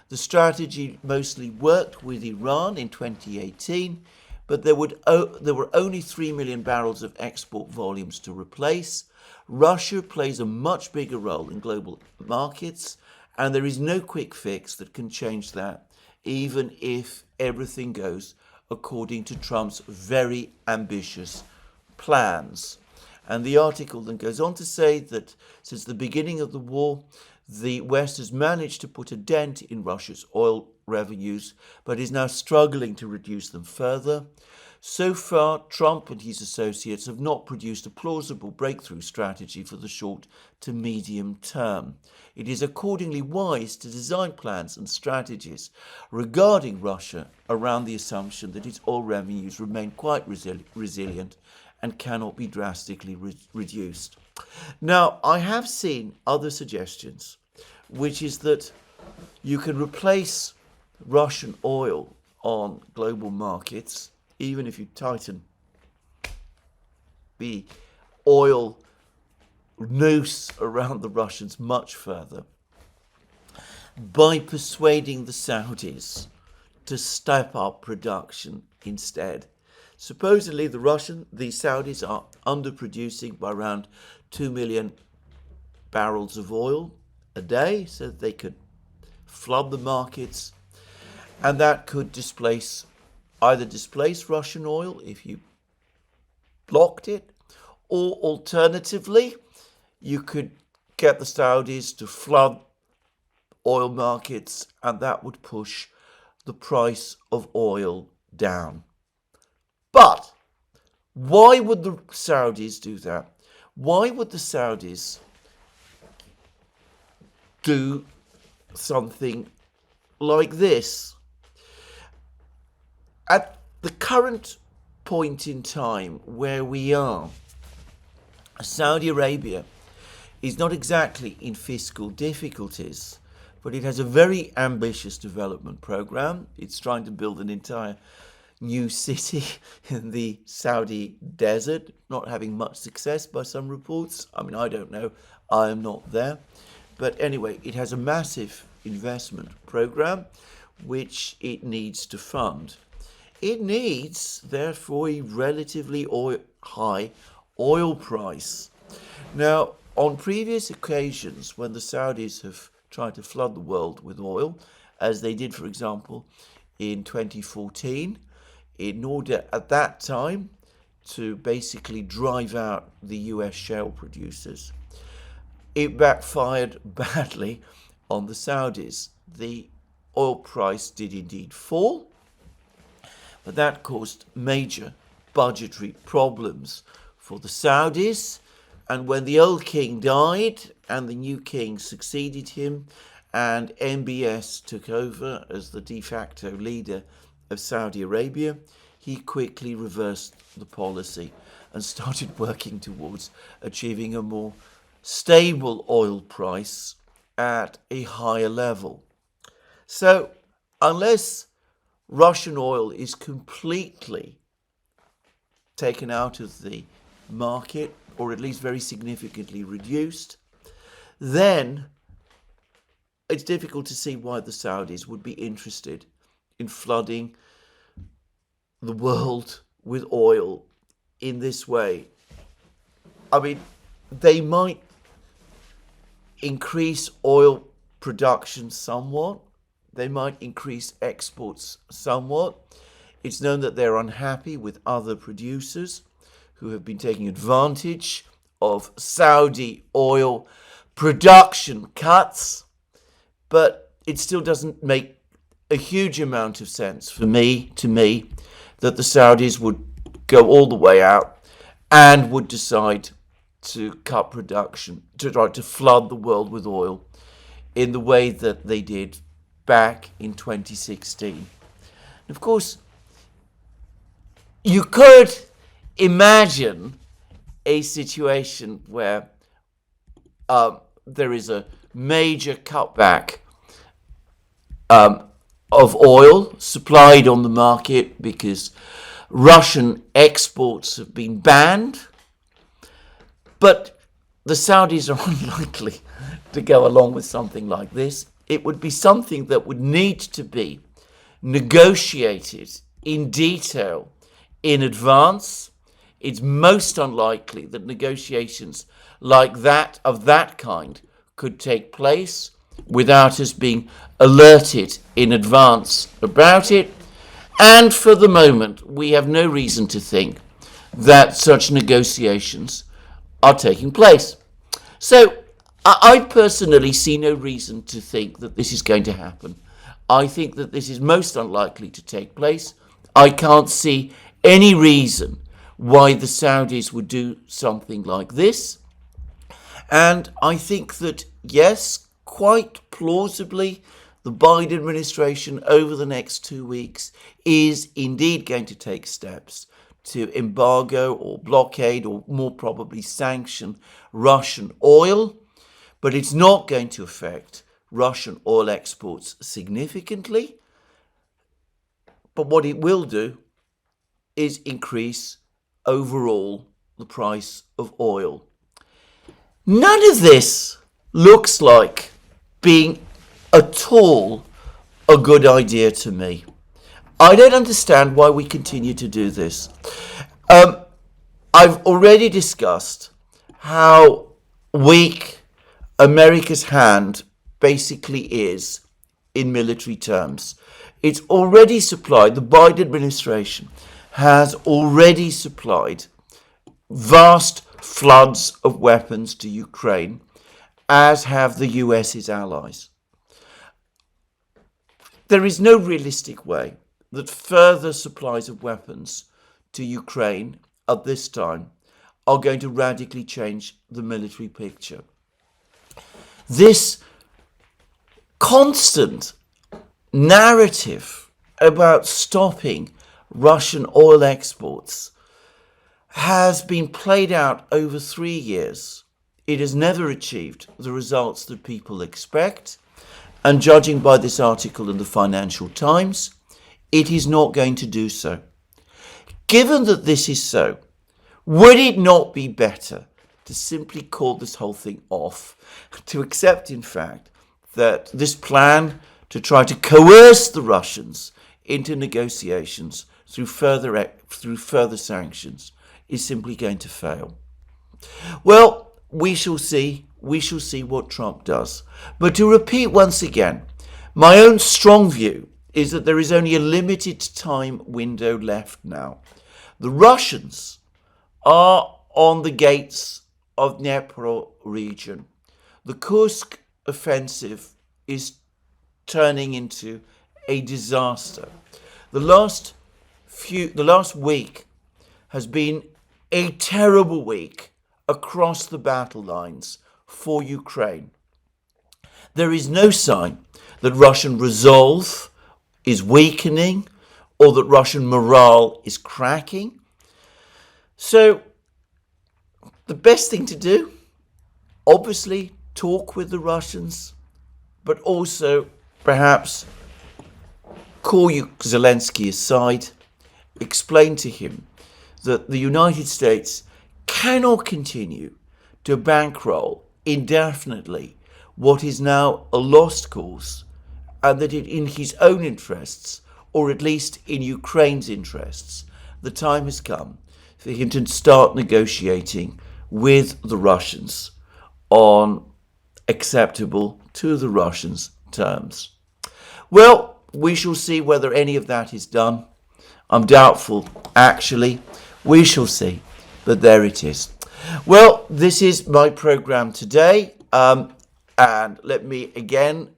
The strategy mostly worked with Iran in 2018, but there were only 3 million barrels of export volumes to replace. Russia plays a much bigger role in global markets, and there is no quick fix that can change that, even if everything goes according to Trump's very ambitious plans. And the article then goes on to say that since the beginning of the war, the West has managed to put a dent in Russia's oil revenues, but is now struggling to reduce them further. So far, Trump and his associates have not produced a plausible breakthrough strategy for the short to medium term. It is accordingly wise to design plans and strategies regarding Russia around the assumption that its oil revenues remain quite resilient and cannot be drastically reduced. Now, I have seen other suggestions, which is that you can replace Russian oil on global markets, even if you tighten the oil noose around the Russians much further, by persuading the Saudis to step up production instead. Supposedly, the Saudis are underproducing by around 2 million barrels of oil a day, so that they could flood the markets, and that could either displace Russian oil if you blocked it, or alternatively, you could get the Saudis to flood oil markets, and that would push the price of oil down. But why would the Saudis do that? Why would the Saudis do something like this? At the current point in time where we are, Saudi Arabia is not exactly in fiscal difficulties, but it has a very ambitious development program. It's trying to build an entire new city in the Saudi desert, not having much success by some reports. I mean, I don't know. I am not there. But anyway, it has a massive investment program which it needs to fund. it needs, therefore, a relatively high oil price. Now, on previous occasions when the Saudis have tried to flood the world with oil, as they did, for example, in 2014, in order at that time to basically drive out the US shale producers, it backfired badly on the Saudis. The oil price did indeed fall, but that caused major budgetary problems for the Saudis. And when the old king died and the new king succeeded him and MBS took over as the de facto leader of Saudi Arabia, he quickly reversed the policy and started working towards achieving a more stable oil price at a higher level. So unless Russian oil is completely taken out of the market, or at least very significantly reduced, then it's difficult to see why the Saudis would be interested in flooding the world with oil in this way. I mean, they might increase oil production somewhat. They might increase exports somewhat. It's known that they're unhappy with other producers who have been taking advantage of Saudi oil production cuts, but it still doesn't make a huge amount of sense to me, that the Saudis would go all the way out and would decide to cut production, to try to flood the world with oil in the way that they did back in 2016. And of course, you could imagine a situation where there is a major cutback of oil supplied on the market because Russian exports have been banned. But the Saudis are unlikely to go along with something like this. It would be something that would need to be negotiated in detail in advance. It's most unlikely that negotiations like that, of that kind, could take place without us being alerted in advance about it. And for the moment, we have no reason to think that such negotiations are taking place. So I personally see no reason to think that this is going to happen. I think that this is most unlikely to take place. I can't see any reason why the Saudis would do something like this. And I think that, yes, quite plausibly, the Biden administration over the next 2 weeks is indeed going to take steps to embargo or blockade or more probably sanction Russian oil, but it's not going to affect Russian oil exports significantly. But what it will do is increase overall the price of oil. None of this looks like being at all a good idea to me. I don't understand why we continue to do this. I've already discussed how weak America's hand basically is in military terms. It's already supplied, the Biden administration has already supplied vast floods of weapons to Ukraine, as have the US's allies. There is no realistic way that further supplies of weapons to Ukraine at this time are going to radically change the military picture. This constant narrative about stopping Russian oil exports has been played out over 3 years. It has never achieved the results that people expect. And judging by this article in the Financial Times, it is not going to do so. Given that this is so, would it not be better to simply call this whole thing off, to accept, in fact, that this plan to try to coerce the Russians into negotiations through further sanctions is simply going to fail. Well, we shall see. We shall see what Trump does. But to repeat once again, my own strong view is that there is only a limited time window left now. The Russians are on the gates of Dnipro region. The Kursk offensive is turning into a disaster. The last week has been a terrible week across the battle lines for Ukraine. There is no sign that Russian resolve is weakening or that Russian morale is cracking. So the best thing to do, obviously, talk with the Russians, but also perhaps call Zelensky aside, explain to him that the United States cannot continue to bankroll indefinitely what is now a lost cause, and that in his own interests, or at least in Ukraine's interests, the time has come for him to start negotiating with the Russians on acceptable to the Russians terms. Well, we shall see whether any of that is done. I'm doubtful, actually. We shall see. But there it is. Well, this is my program today. And let me again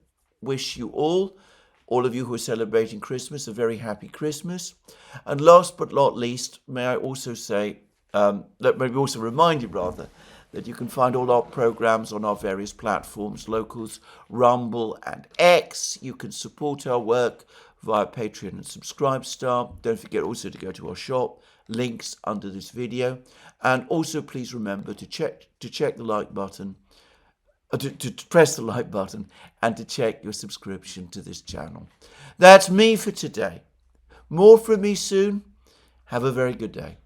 wish you all of you who are celebrating Christmas, a very happy Christmas. And last but not least, may I also say, let me also remind you rather, that you can find all our programs on our various platforms, Locals, Rumble and X. You can support our work via Patreon and Subscribestar. Don't forget also to go to our shop, links under this video. And also please remember to check the like button, to press the like button and to check your subscription to this channel. That's me for today. More from me soon. Have a very good day.